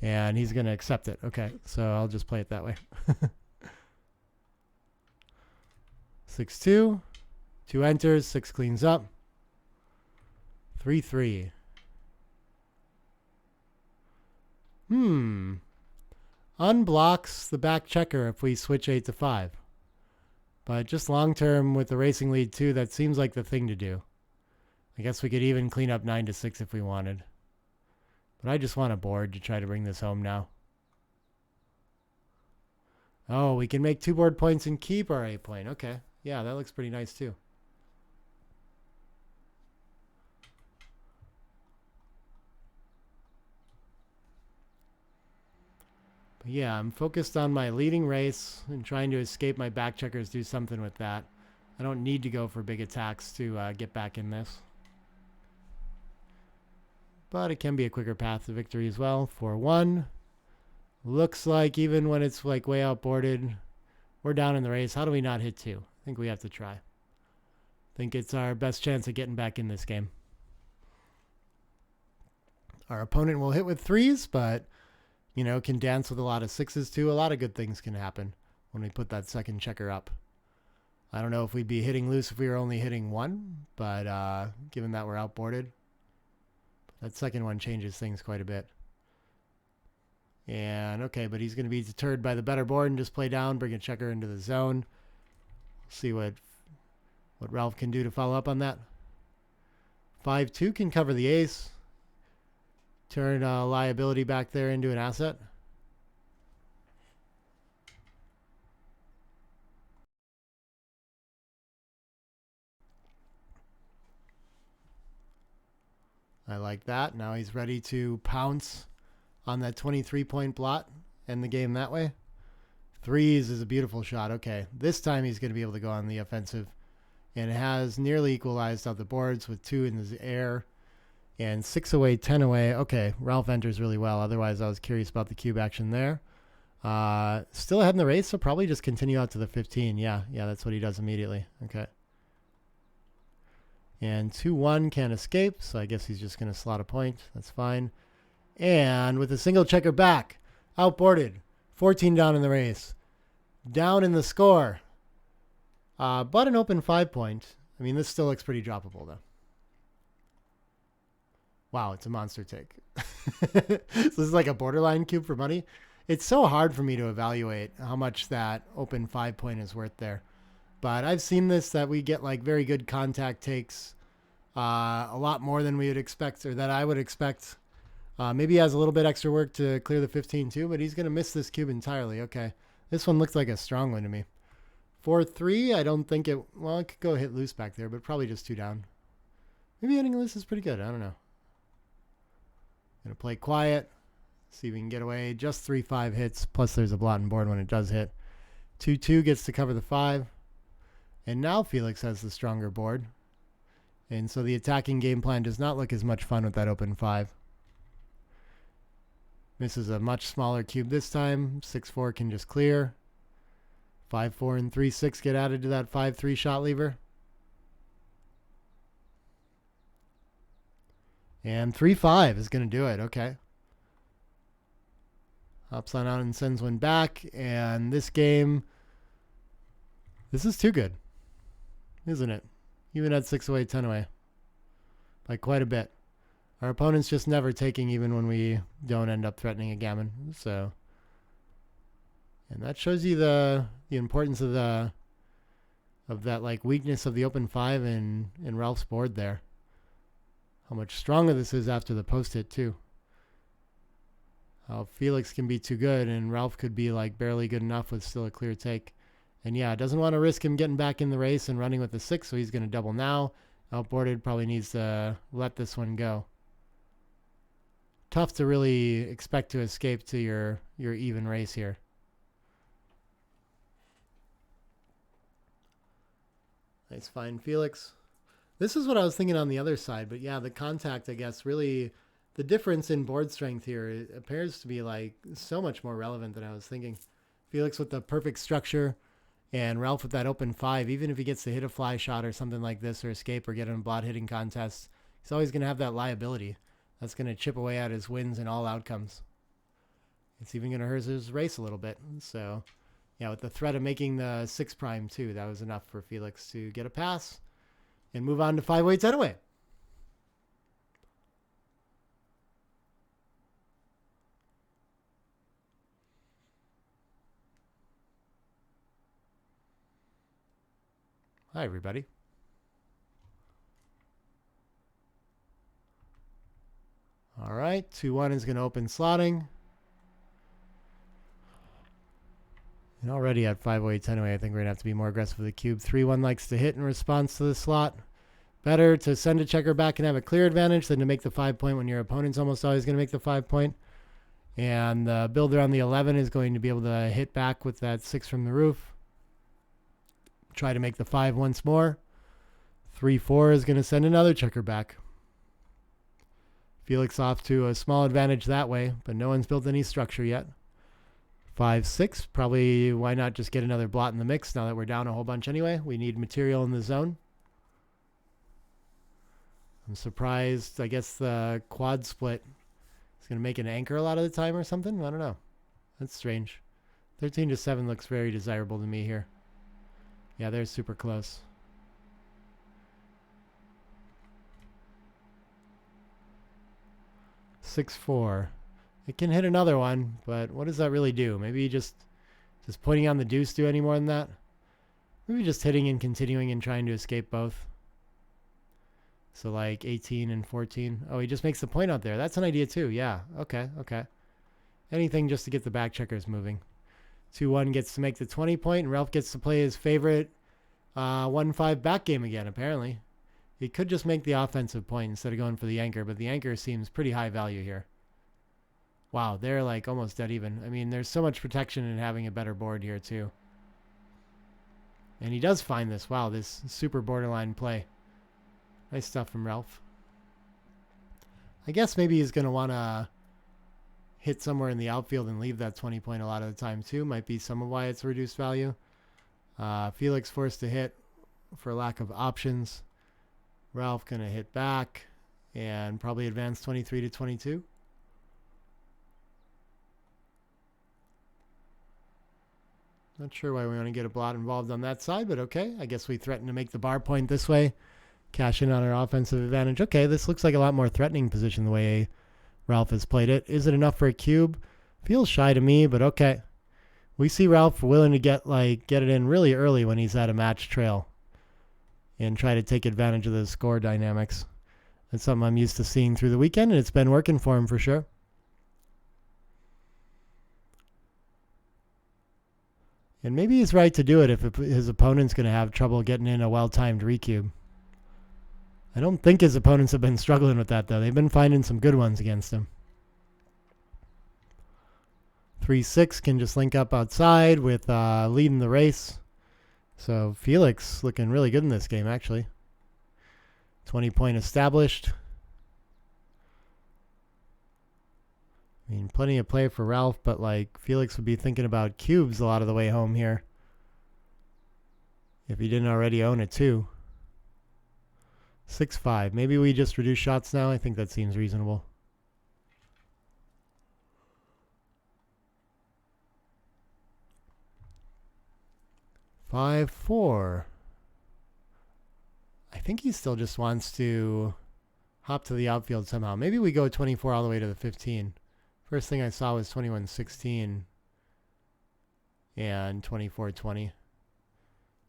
And he's going to accept it. Okay, so I'll just play it that way. 6-2. 2 enters, 6 cleans up. 3-3. Unblocks the back checker if we switch 8 to 5. But just long term with the racing lead too, that seems like the thing to do. I guess we could even clean up 9 to 6 if we wanted. But I just want a board to try to bring this home now. Oh, we can make 2 board points and keep our 8 point. Okay. Yeah, that looks pretty nice too. But yeah, I'm focused on my leading race and trying to escape my back checkers, do something with that. I don't need to go for big attacks to get back in this. But it can be a quicker path to victory as well. 4-1. Looks like even when it's like way outboarded, we're down in the race. How do we not hit 2? I think we have to try. I think it's our best chance of getting back in this game. Our opponent will hit with 3s, but, you know, can dance with a lot of 6s too. A lot of good things can happen when we put that second checker up. I don't know if we'd be hitting loose if we were only hitting 1, but given that we're outboarded, that second one changes things quite a bit. And okay, but he's going to be deterred by the better board and just play down, bring a checker into the zone. See what Ralf can do to follow up on that. 5-2 can cover the ace. Turn a liability back there into an asset. I like that. Now he's ready to pounce on that 23-point blot, end the game that way. 3s is a beautiful shot. Okay, this time he's going to be able to go on the offensive. And has nearly equalized out the boards with 2 in the air. And 6 away, 10 away. Okay, Ralf enters really well. Otherwise, I was curious about the cube action there. Still ahead in the race, so probably just continue out to the 15. Yeah, that's what he does immediately. Okay. And 2-1 can't escape, so I guess he's just going to slot a point. That's fine. And with a single checker back, outboarded. 14 down in the race. Down in the score. But an open 5-point. I mean, this still looks pretty droppable, though. Wow, it's a monster take. So this is like a borderline cube for money. It's so hard for me to evaluate how much that open 5-point is worth there. But I've seen this, that we get like very good contact takes a lot more than we would expect, or that I would expect. Maybe he has a little bit extra work to clear the 15 too, but he's going to miss this cube entirely. Okay. This one looks like a strong one to me. 4-3, I don't think it... Well, it could go hit loose back there, but probably just 2 down. Maybe hitting loose is pretty good. I don't know. Going to play quiet. See if we can get away. Just 3-5 hits, plus there's a blotting board when it does hit. 2-2 gets to cover the 5. And now Felix has the stronger board. And so the attacking game plan does not look as much fun with that open 5. Misses a much smaller cube this time. 6-4 can just clear. 5-4 and 3-6 get added to that 5-3 shot lever. And 3-5 is going to do it. Okay. Hops on out and sends one back. And this game, this is too good, isn't it? Even at 6 away, 10 away. By quite a bit. Our opponent's just never taking even when we don't end up threatening a gammon. So, and that shows you the importance of that like weakness of the open 5 in Ralph's board there. How much stronger this is after the post hit too. How Felix can be too good and Ralf could be like barely good enough with still a clear take. And yeah, doesn't want to risk him getting back in the race and running with the 6, so he's going to double now. Outboarded, probably needs to let this one go. Tough to really expect to escape to your even race here. Nice find, Felix. This is what I was thinking on the other side, but yeah, the contact, I guess, really, the difference in board strength here, it appears to be like so much more relevant than I was thinking. Felix with the perfect structure, and Ralf with that open 5, even if he gets to hit a fly shot or something like this, or escape or get in a blot hitting contest, he's always going to have that liability. That's going to chip away at his wins in all outcomes. It's even going to hurt his race a little bit. So, yeah, with the threat of making the 6 prime too, that was enough for Felix to get a pass and move on to 5-way, 10-away. Hi, everybody. All right, 2-1 is going to open slotting. And already at 5-way, 10-away, I think we're going to have to be more aggressive with the cube. 3-1 likes to hit in response to the slot. Better to send a checker back and have a clear advantage than to make the 5-point when your opponent's almost always going to make the 5-point. And the builder on the 11 is going to be able to hit back with that 6 from the roof. Try to make the 5 once more. 3-4 is going to send another checker back. Felix off to a small advantage that way, but no one's built any structure yet. 5-6, probably why not just get another blot in the mix now that we're down a whole bunch anyway. We need material in the zone. I'm surprised, I guess the quad split is going to make an anchor a lot of the time or something. I don't know. That's strange. 13-7 looks very desirable to me here. Yeah, they're super close. 6-4. It can hit another one, but what does that really do? Maybe just pointing on the deuce do any more than that? Maybe just hitting and continuing and trying to escape both. So like 18 and 14. Oh, he just makes the point out there. That's an idea too. Yeah. Okay. Okay. Anything just to get the back checkers moving. 2-1 gets to make the 20 point, and Ralf gets to play his favorite 1-5 back game again, apparently. He could just make the offensive point instead of going for the anchor, but the anchor seems pretty high value here. Wow, they're like almost dead even. I mean, there's so much protection in having a better board here too. And he does find this. Wow, this super borderline play. Nice stuff from Ralf. I guess maybe he's going to want to hit somewhere in the outfield and leave that 20 point a lot of the time too. Might be some of why it's reduced value. Felix forced to hit for lack of options. Ralf going to hit back and probably advance 23-22. Not sure why we want to get a blot involved on that side, but okay. I guess we threaten to make the bar point this way. Cash in on our offensive advantage. Okay, this looks like a lot more threatening position the way Ralf has played it. Is it enough for a cube? Feels shy to me, but okay. We see Ralf willing to get it in really early when he's at a match trail and try to take advantage of the score dynamics. It's something I'm used to seeing through the weekend, and it's been working for him for sure. And maybe he's right to do it if his opponent's going to have trouble getting in a well-timed recube. I don't think his opponents have been struggling with that, though. They've been finding some good ones against him. 3-6 can just link up outside with leading the race. So Felix looking really good in this game, actually. 20-point established. I mean, plenty of play for Ralf, but like Felix would be thinking about cubes a lot of the way home here. If he didn't already own it too. 6-5. Maybe we just reduce shots now. I think that seems reasonable. Five, 4. I think he still just wants to hop to the outfield somehow. Maybe we go 24 all the way to the 15. First thing I saw was 21-16 and 24-20.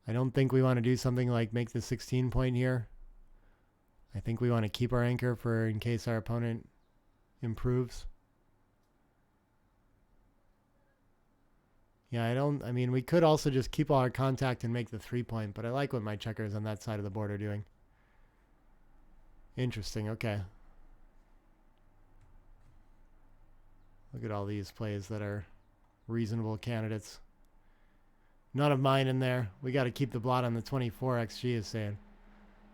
I don't think we want to do something like make the 16 point here. I think we want to keep our anchor for in case our opponent improves. Yeah, I mean, we could also just keep all our contact and make the 3 point, but I like what my checkers on that side of the board are doing. Interesting, okay. Look at all these plays that are reasonable candidates. None of mine in there. We got to keep the blot on the 24, XG is saying.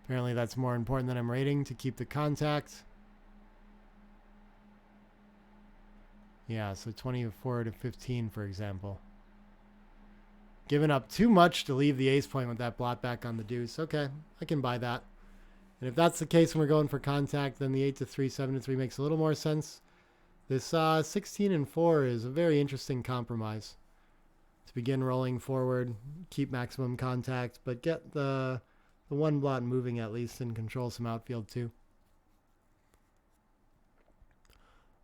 Apparently that's more important than I'm rating to keep the contact. Yeah, so 24 to 15, for example. Giving up too much to leave the ace point with that blot back on the deuce. Okay, I can buy that. And if that's the case when we're going for contact, then the 8 to 3, 7 to 3 makes a little more sense. This 16 and 4 is a very interesting compromise. To begin rolling forward, keep maximum contact, but get the one blot moving at least and control some outfield too.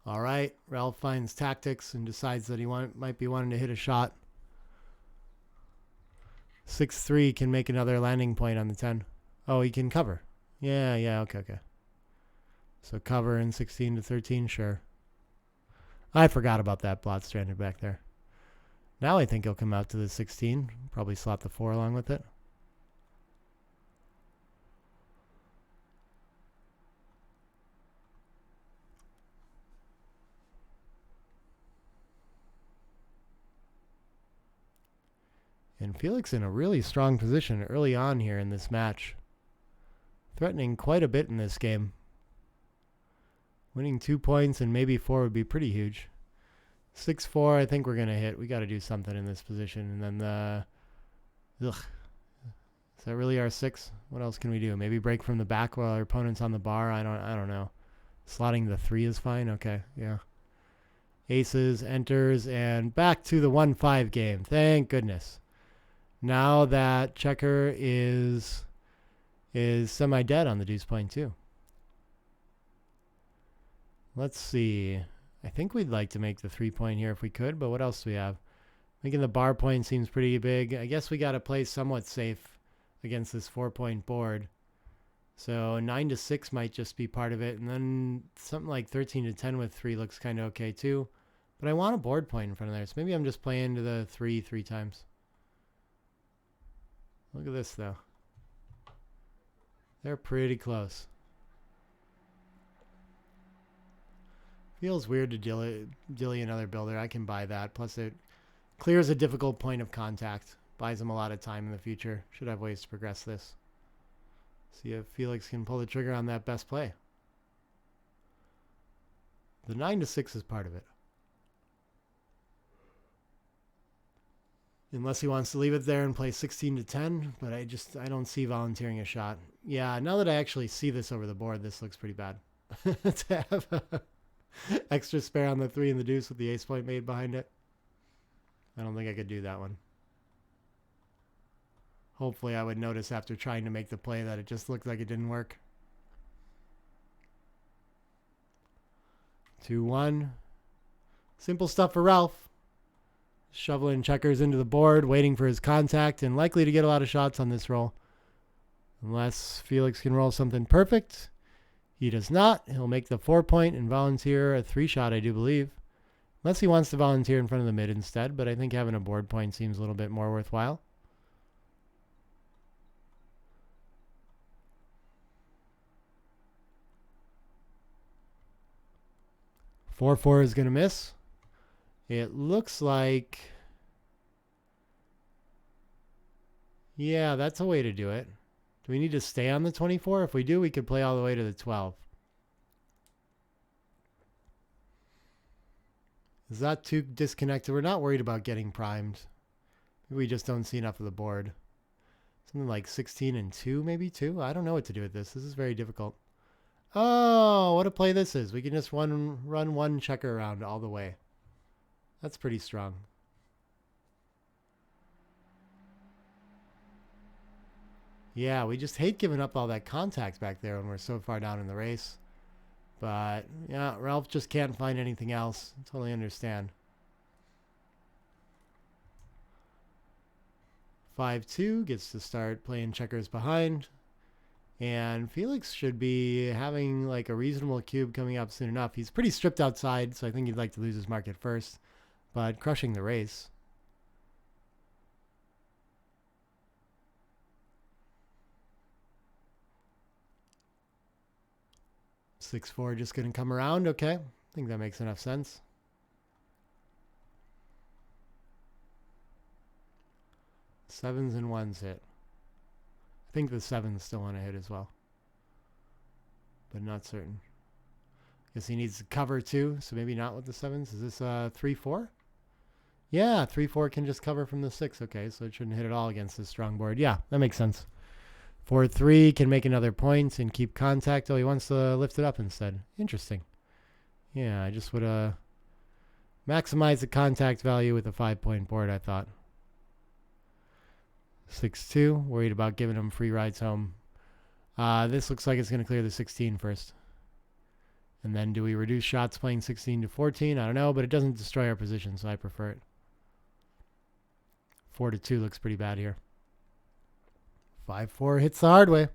All right, Ralf finds tactics and decides that he might be wanting to hit a shot. 6-3 can make another landing point on the 10. Oh, he can cover. Yeah, okay. So cover in 16 to 13, sure. I forgot about that blot stranded back there. Now I think he'll come out to the 16. Probably slot the 4 along with it. And Felix in a really strong position early on here in this match. Threatening quite a bit in this game. Winning 2 points and maybe 4 would be pretty huge. 6-4, I think we're going to hit. We got to do something in this position. And then is that really our 6? What else can we do? Maybe break from the back while our opponent's on the bar. I don't know. Slotting the 3 is fine. Okay, yeah. Aces, enters, and back to the 1-5 game. Thank goodness. Now that checker is semi-dead on the deuce point too. Let's see. I think we'd like to make the 3 point here if we could, but what else do we have? Making the bar point seems pretty big. I guess we got to play somewhat safe against this 4 point board. So 9 to 6 might just be part of it. And then something like 13 to 10 with 3 looks kind of okay too. But I want a board point in front of there. So maybe I'm just playing to the 3 times. Look at this though. They're pretty close. Feels weird to dilly another builder. I can buy that. Plus it clears a difficult point of contact. Buys him a lot of time in the future. Should have ways to progress this. See if Felix can pull the trigger on that best play. The 9 to 6 is part of it. Unless he wants to leave it there and play 16 to 10, but I don't see volunteering a shot. Yeah, now that I actually see this over the board, this looks pretty bad. To have a extra spare on the 3 and the deuce with the ace point made behind it. I don't think I could do that one. Hopefully I would notice after trying to make the play that it just looked like it didn't work. 2-1. Simple stuff for Ralf. Shoveling checkers into the board, waiting for his contact, and likely to get a lot of shots on this roll. Unless Felix can roll something perfect, He does not. He'll make the 4-point and volunteer a 3-shot, I do believe. Unless he wants to volunteer in front of the mid instead, but I think having a board point seems a little bit more worthwhile. Four is going to miss. It looks like... Yeah, that's a way to do it. Do we need to stay on the 24? If we do, we could play all the way to the 12. Is that too disconnected? We're not worried about getting primed. Maybe we just don't see enough of the board. Something like 16 and 2, maybe 2? I don't know what to do with this. This is very difficult. Oh, what a play this is. We can just run one checker around all the way. That's pretty strong. Yeah, we just hate giving up all that contact back there when we're so far down in the race. But, yeah, Ralf just can't find anything else. I totally understand. 5-2 gets to start playing checkers behind. And Felix should be having like a reasonable cube coming up soon enough. He's pretty stripped outside, so I think he'd like to lose his market first. But crushing the race. 6-4 just going to come around. Okay. I think that makes enough sense. Sevens and ones hit. I think the sevens still want to hit as well. But not certain. Guess he needs to cover too, so maybe not with the sevens. Is this 3-4? Yeah, 3-4 can just cover from the 6. Okay, so it shouldn't hit at all against this strong board. Yeah, that makes sense. 4-3 can make another point and keep contact. Oh, he wants to lift it up instead. Interesting. Yeah, I just would maximize the contact value with a 5-point board, I thought. 6-2. Worried about giving him free rides home. This looks like it's going to clear the 16 first. And then do we reduce shots playing 16 to 14? I don't know, but it doesn't destroy our position, so I prefer it. 4-2 looks pretty bad here. 5-4 hits the hard way.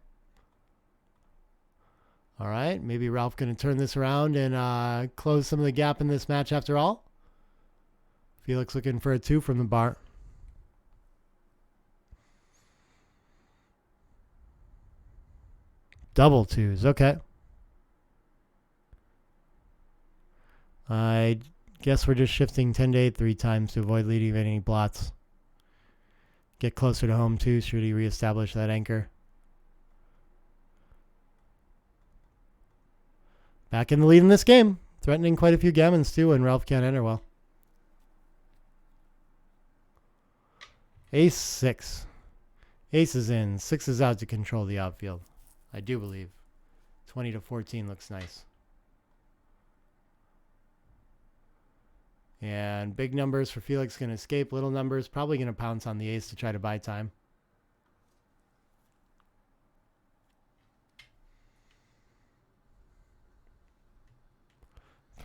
All right, maybe Ralf going to turn this around and close some of the gap in this match after all. Felix looking for a 2 from the bar. Double 2s, okay. I guess we're just shifting 10 to 8 3 times to avoid leading any blots. Get closer to home too, should he reestablish that anchor. Back in the lead in this game. Threatening quite a few gammons too, and Ralf can't enter well. Ace 6. Ace is in. 6 is out to control the outfield. I do believe. 20 to 14 looks nice. And big numbers for Felix going to escape. Little numbers probably going to pounce on the ace to try to buy time.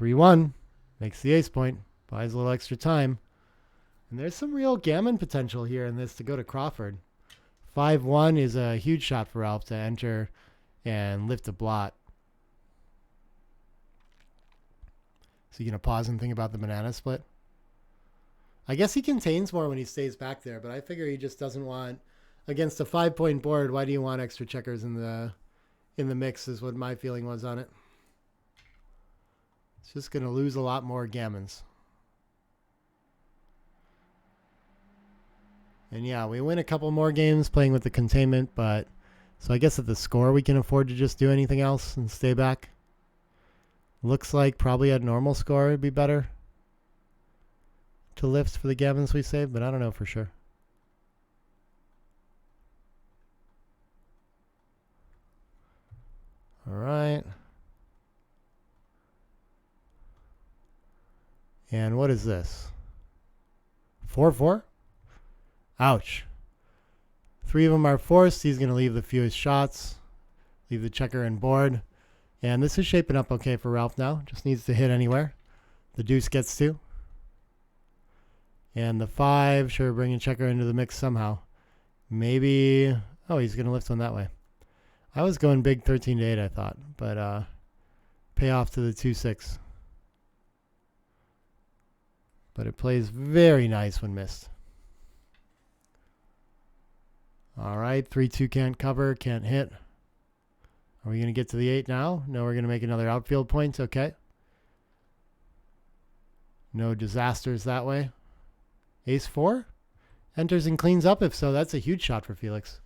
(3-1) makes the ace point. Buys a little extra time. And there's some real gammon potential here in this to go to Crawford. 5-1 is a huge shot for Ralf to enter and lift a blot. So you going to pause and think about the banana split? I guess he contains more when he stays back there, but I figure he just doesn't want, against a 5-point board, why do you want extra checkers in the mix is what my feeling was on it. It's just going to lose a lot more gammons. And yeah, we win a couple more games playing with the containment, but so I guess at the score we can afford to just do anything else and stay back. Looks like probably at normal score it'd be better to lift for the gammons we saved, but I don't know for sure. All right. And what is this? 4-4? Ouch. 3 of them are forced. He's going to leave the fewest shots. Leave the checker and board. And this is shaping up okay for Ralf now. Just needs to hit anywhere. The deuce gets to. And the 5, sure, bringing checker into the mix somehow. Maybe, oh, he's going to lift one that way. I was going big 13 to 8, I thought. But payoff to the 2-6. But it plays very nice when missed. All right, 3-2 can't cover, can't hit. Are we going to get to the 8 now? No, we're going to make another outfield point. Okay. No disasters that way. Ace-4 enters and cleans up. If so, that's a huge shot for Felix.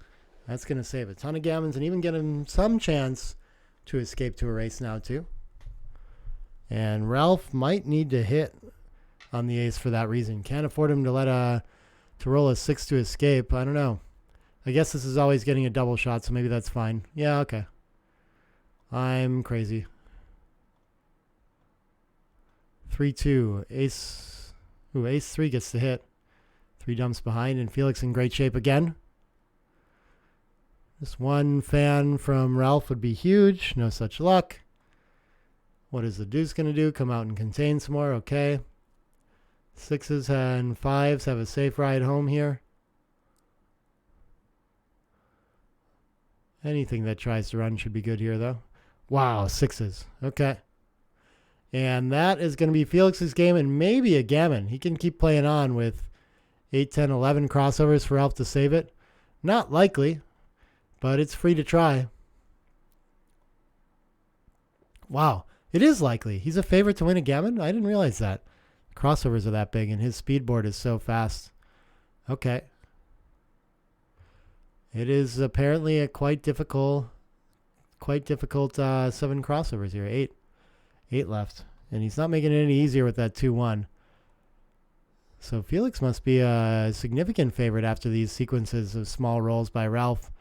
That's going to save a ton of gammons and even get him some chance to escape to a race now too. And Ralf might need to hit on the ace for that reason. Can't afford him to roll a 6 to escape. I don't know. I guess this is always getting a double shot, so maybe that's fine. Yeah, okay. I'm crazy. 3-2. Ace. Ooh, ace-3 gets the hit. 3 dumps behind, and Felix in great shape again. Just one fan from Ralf would be huge. No such luck. What is the deuce going to do? Come out and contain some more. Okay. 6s and 5s have a safe ride home here. Anything that tries to run should be good here, though. Wow, 6s. Okay. And that is going to be Felix's game and maybe a gammon. He can keep playing on with 8, 10, 11 crossovers for Ralf to save it. Not likely, but it's free to try. Wow, it is likely. He's a favorite to win a gammon? I didn't realize that. Crossovers are that big and his speed board is so fast. Okay. It is apparently a quite difficult 7 crossovers here. 8 left. And he's not making it any easier with that 2-1. So Felix must be a significant favorite after these sequences of small rolls by Ralf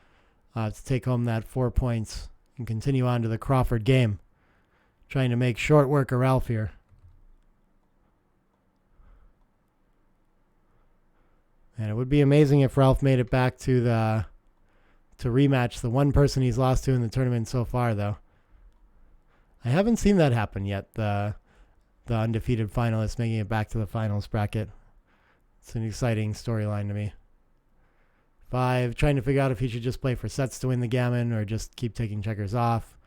to take home that 4 points and continue on to the Crawford game. Trying to make short work of Ralf here. And it would be amazing if Ralf made it back to rematch the one person he's lost to in the tournament so far, though. I haven't seen that happen yet, the undefeated finalist making it back to the finals bracket. It's an exciting storyline to me. 5, trying to figure out if he should just play for sets to win the gammon or just keep taking checkers off.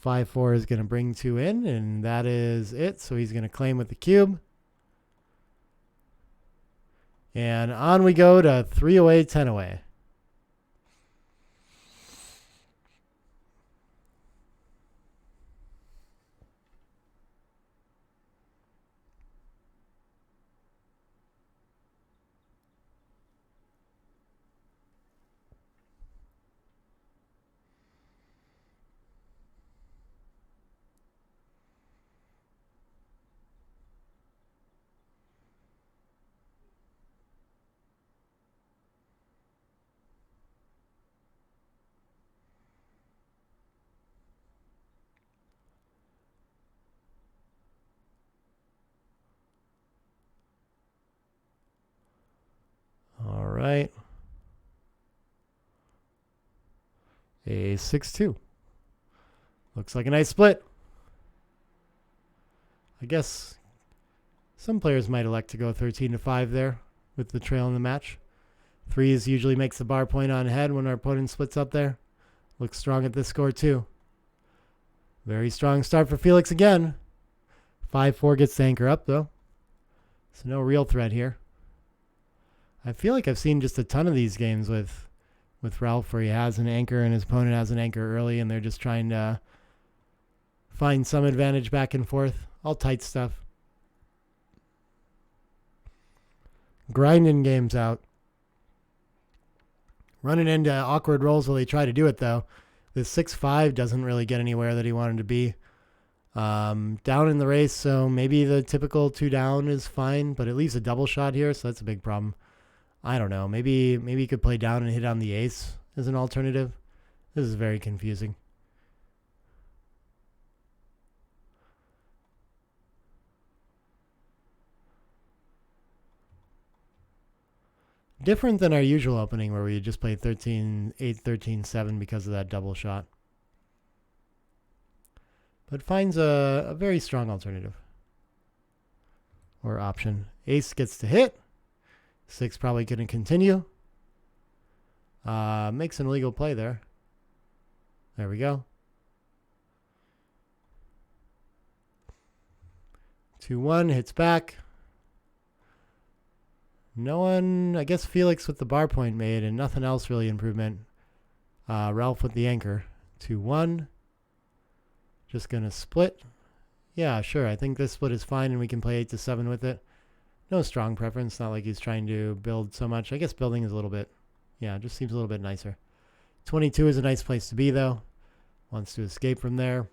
5-4 is going to bring 2 in, and that is it. So he's going to claim with the cube. And on we go to 3 away, 10 away. Right. A 6-2. Looks like a nice split. I guess some players might elect to go 13-5 there with the trail in the match. 3s usually makes the bar point on head when our opponent splits up there. Looks strong at this score too. Very strong start for Felix again. 5-4 gets the anchor up though. So no real threat here. I feel like I've seen just a ton of these games with Ralf where he has an anchor and his opponent has an anchor early and they're just trying to find some advantage back and forth. All tight stuff. Grinding games out. Running into awkward rolls while they try to do it though. The 6-5 doesn't really get anywhere that he wanted to be. Down in the race, so maybe the typical 2 down is fine, but it leaves a double shot here, so that's a big problem. I don't know. Maybe he could play down and hit on the ace as an alternative. This is very confusing. Different than our usual opening where we just play 13-8, 13-7 because of that double shot. But finds a very strong alternative. Or option. Ace gets to hit. 6 probably couldn't continue. Makes an illegal play there. There we go. 2-1 hits back. No one, I guess Felix with the bar point made and nothing else really improvement. Ralf with the anchor. 2-1. Just going to split. Yeah, sure. I think this split is fine and we can play 8-7 with it. No strong preference. Not like he's trying to build so much. I guess building is a little bit, yeah, it just seems a little bit nicer. 22 is a nice place to be, though. Wants to escape from there.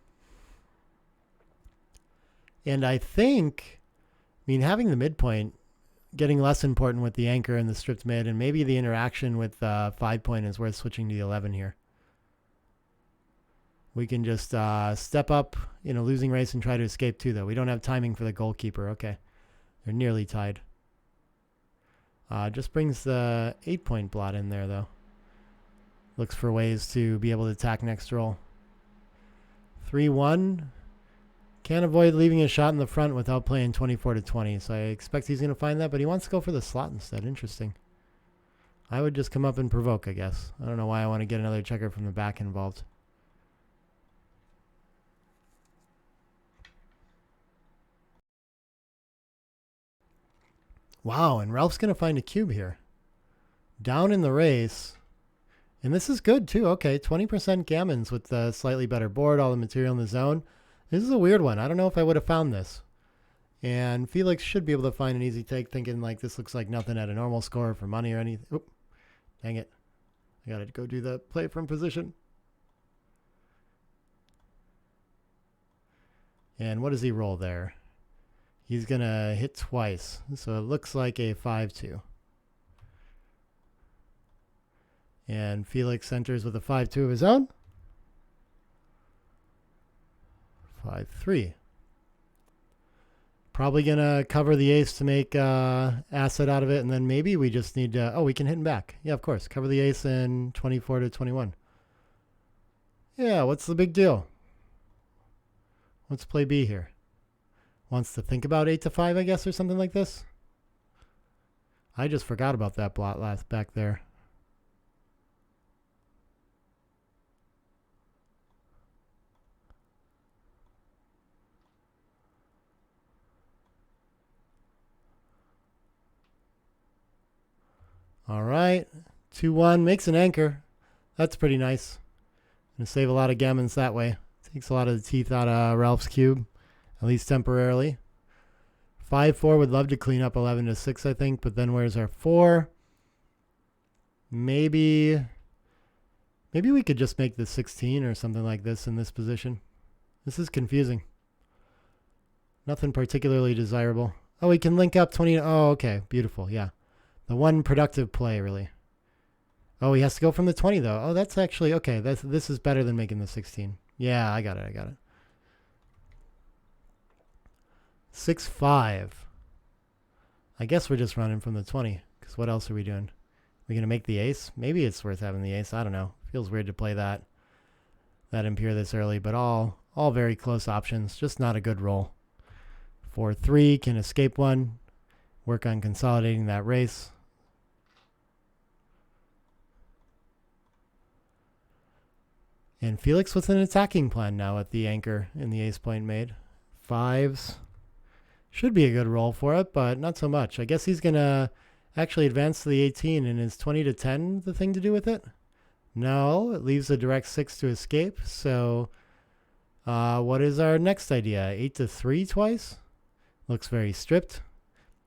And I think, I mean, having the midpoint getting less important with the anchor and the stripped mid, and maybe the interaction with 5-point is worth switching to the 11 here. We can just step up in a losing race and try to escape too, though. We don't have timing for the goalkeeper. Okay. They're nearly tied. Just brings the 8-point blot in there, though. Looks for ways to be able to attack next roll. 3-1. Can't avoid leaving a shot in the front without playing 24-20. So I expect he's going to find that, but he wants to go for the slot instead. Interesting. I would just come up and provoke, I guess. I don't know why I want to get another checker from the back involved. Wow, and Ralph's going to find a cube here. Down in the race. And this is good, too. Okay, 20% gammons with the slightly better board, all the material in the zone. This is a weird one. I don't know if I would have found this. And Felix should be able to find an easy take, thinking like this looks like nothing at a normal score for money or anything. Oop, dang it. I got to go do the play from position. And what does he roll there? He's going to hit twice. So it looks like a 5-2. And Felix enters with a 5-2 of his own. 5-3. Probably going to cover the ace to make asset out of it. And then maybe we just need to... Oh, we can hit him back. Yeah, of course. Cover the ace in 24-21. Yeah, what's the big deal? Let's play B here. Wants to think about 8-5, I guess, or something like this. I just forgot about that blot last back there. All right, 2-1 makes an anchor. That's pretty nice. Gonna save a lot of gammons that way. Takes a lot of the teeth out of Ralph's cube, at least temporarily. 5-4 would love to clean up 11-6, I think, but then where's our 4? Maybe we could just make this 16 or something like this in this position. This is confusing. Nothing particularly desirable. Oh, we can link up 20. Oh, okay, beautiful, yeah. The one productive play, really. Oh, he has to go from the 20, though. Oh, that's actually, okay, this is better than making the 16. Yeah, I got it. 6-5. I guess we're just running from the 20, because what else are we doing? We're going to make the ace? Maybe it's worth having the ace. I don't know. Feels weird to play that impure this early, but all very close options. Just not a good roll. 4-3, can escape one. Work on consolidating that race. And Felix with an attacking plan now at the anchor in the ace point made. 5s. Should be a good roll for it, but not so much. I guess he's going to actually advance to the 18, and is 20-10 the thing to do with it? No, it leaves a direct 6 to escape. So what is our next idea? 8-3 twice? Looks very stripped,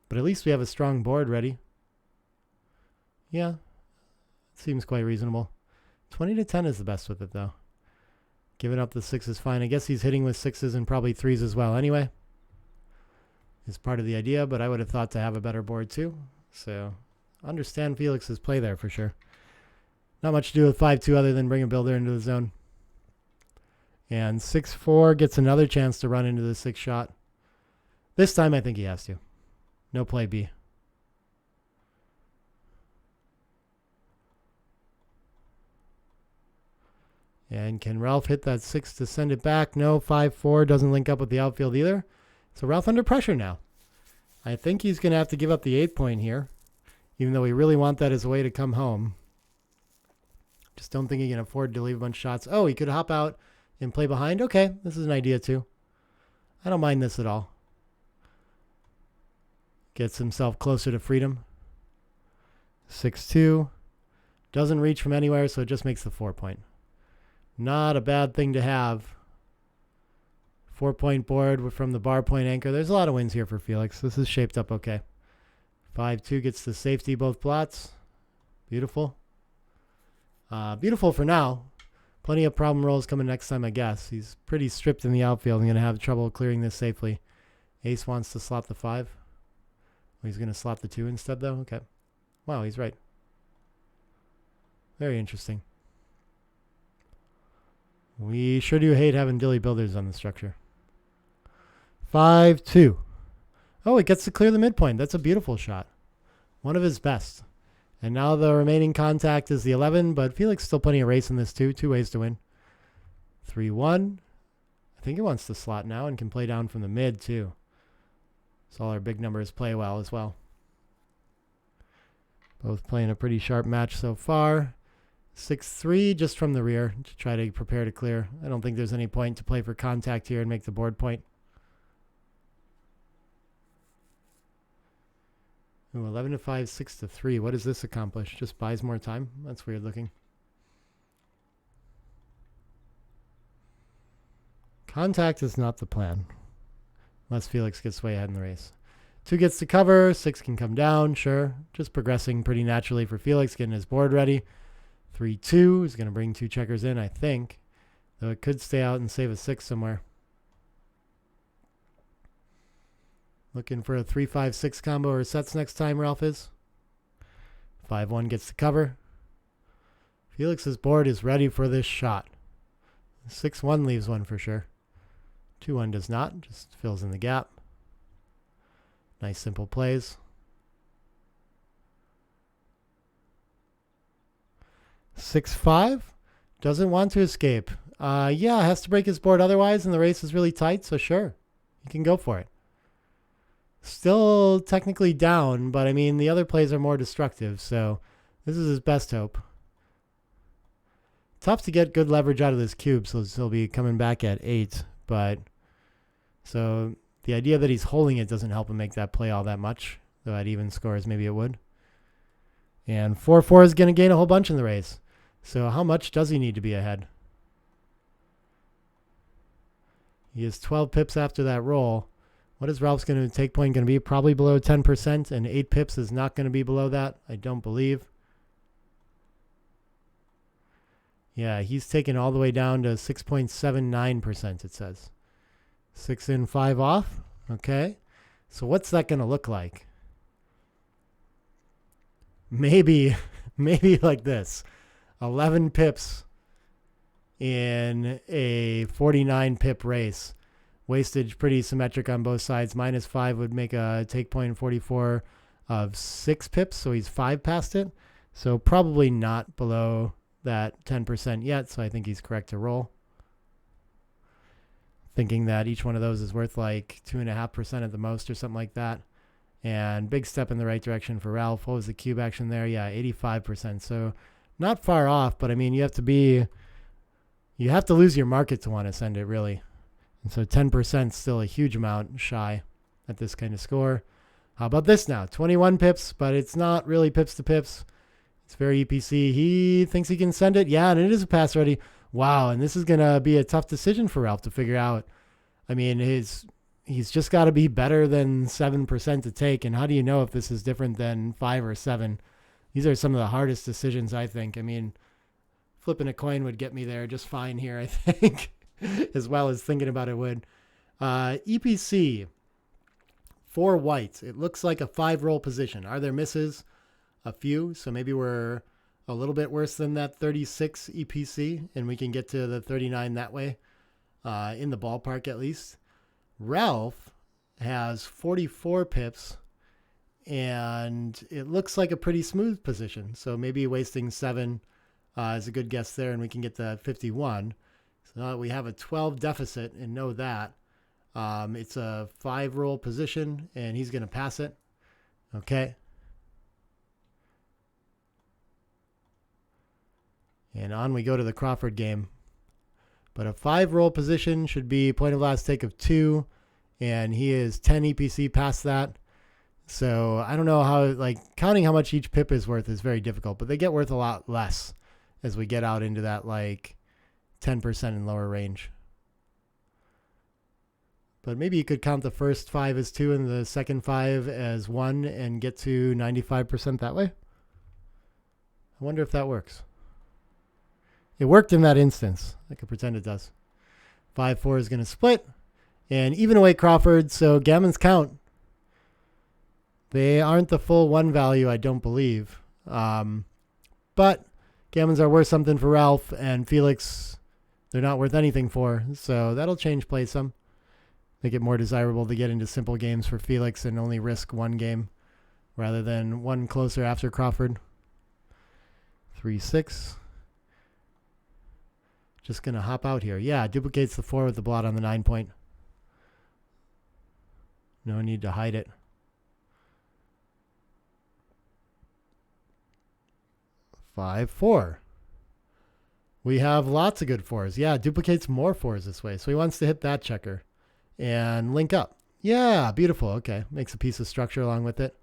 but at least we have a strong board ready. Yeah, seems quite reasonable. 20-10 is the best with it, though. Giving up the 6 is fine. I guess he's hitting with 6s and probably 3s as well anyway. Is part of the idea, but I would have thought to have a better board too. So understand Felix's play there for sure. Not much to do with 5-2 other than bring a builder into the zone. And 6-4 gets another chance to run into the 6 shot. This time I think he has to. No play B. And can Ralf hit that 6 to send it back? No, 5-4 doesn't link up with the outfield either. So Ralf under pressure now. I think he's going to have to give up the 8 point here, even though we really want that as a way to come home. Just don't think he can afford to leave a bunch of shots. Oh, he could hop out and play behind. Okay, this is an idea too. I don't mind this at all. Gets himself closer to freedom. 6-2. Doesn't reach from anywhere, so it just makes the 4-point. Not a bad thing to have. 4-point board from the bar point anchor. There's a lot of wins here for Felix. This is shaped up okay. 5-2 gets the safety both plots. Beautiful. Beautiful for now. Plenty of problem rolls coming next time, I guess. He's pretty stripped in the outfield and going to have trouble clearing this safely. Ace wants to slot the 5. He's going to slot the 2 instead, though? Okay. Wow, he's right. Very interesting. We sure do hate having dilly builders on the structure. 5-2. Oh, it gets to clear the midpoint. That's a beautiful shot. One of his best. And now the remaining contact is the 11, but Felix still plenty of race in this too. 2 ways to win. 3-1. I think he wants to slot now and can play down from the mid too. So all our big numbers play well as well. Both playing a pretty sharp match so far. 6-3 just from the rear to try to prepare to clear. I don't think there's any point to play for contact here and make the board point. Ooh, 11-5, 6-3. What does this accomplish? Just buys more time? That's weird looking. Contact is not the plan. Unless Felix gets way ahead in the race. 2 gets to cover. 6 can come down. Sure. Just progressing pretty naturally for Felix, getting his board ready. 3-2 is going to bring 2 checkers in, I think. Though it could stay out and save a 6 somewhere. Looking for a 3-5-6 combo or sets next time, Ralf is. 5-1 gets the cover. Felix's board is ready for this shot. 6-1 leaves one for sure. 2-1 does not, just fills in the gap. Nice simple plays. 6-5 doesn't want to escape. Yeah, has to break his board otherwise, and the race is really tight, so sure, he can go for it. Still technically down, but I mean, the other plays are more destructive, so this is his best hope. Tough to get good leverage out of this cube, so he'll be coming back at 8, but so the idea that he's holding it doesn't help him make that play all that much, though at even scores maybe it would. And 4-4 is going to gain a whole bunch in the race. So how much does he need to be ahead? He is 12 pips after that roll. What is Ralph's going to take point going to be? Probably below 10%, and 8 pips is not going to be below that, I don't believe. Yeah, he's taken all the way down to 6.79%, it says. 6 in, 5 off. Okay. So what's that going to look like? Maybe like this. 11 pips in a 49 pip race. Wastage pretty symmetric on both sides. -5 would make a take point 44 of 6 pips, so he's 5 past it. So probably not below that 10% yet, so I think he's correct to roll. Thinking that each one of those is worth like 2.5% at the most or something like that. And big step in the right direction for Ralf. What was the cube action there? Yeah, 85%. So not far off, but I mean, you have to lose your market to want to send it, really. And so 10% still a huge amount shy at this kind of score. How about this now? 21 pips, but it's not really pips to pips. It's very EPC. He thinks he can send it. Yeah, and it is a pass ready. Wow, and this is going to be a tough decision for Ralf to figure out. I mean, he's just got to be better than 7% to take. And how do you know if this is different than 5 or 7? These are some of the hardest decisions, I think. I mean, flipping a coin would get me there just fine here, I think, as well as thinking about it would. EPC for white. It looks like a 5-roll position. Are there misses? A few. So maybe we're a little bit worse than that 36 EPC, and we can get to the 39 that way, in the ballpark at least. Ralf has 44 pips, and it looks like a pretty smooth position. So maybe wasting 7 is a good guess there, and we can get to 51. So now that we have a 12 deficit and know that, it's a 5-roll position, and he's going to pass it. Okay. And on we go to the Crawford game. But a 5-roll position should be point of last take of 2. And he is 10 EPC past that. So I don't know how, like, counting how much each pip is worth is very difficult, but they get worth a lot less as we get out into that, like, 10% and lower range. But maybe you could count the first 5 as 2 and the second 5 as 1 and get to 95% that way. I wonder if that works. It worked in that instance. I could pretend it does. 5-4 is going to split. And even away Crawford, so gammons count. They aren't the full 1 value, I don't believe. But gammons are worth something for Ralf, and Felix, they're not worth anything for. So that'll change play some. Make it more desirable to get into simple games for Felix and only risk 1 game rather than 1 closer after Crawford. 3-6. Just going to hop out here. Yeah, duplicates the 4 with the blot on the 9 point. No need to hide it. 5-4. We have lots of good 4s. Yeah, duplicates more 4s this way. So he wants to hit that checker and link up. Yeah, beautiful. Okay, makes a piece of structure along with it.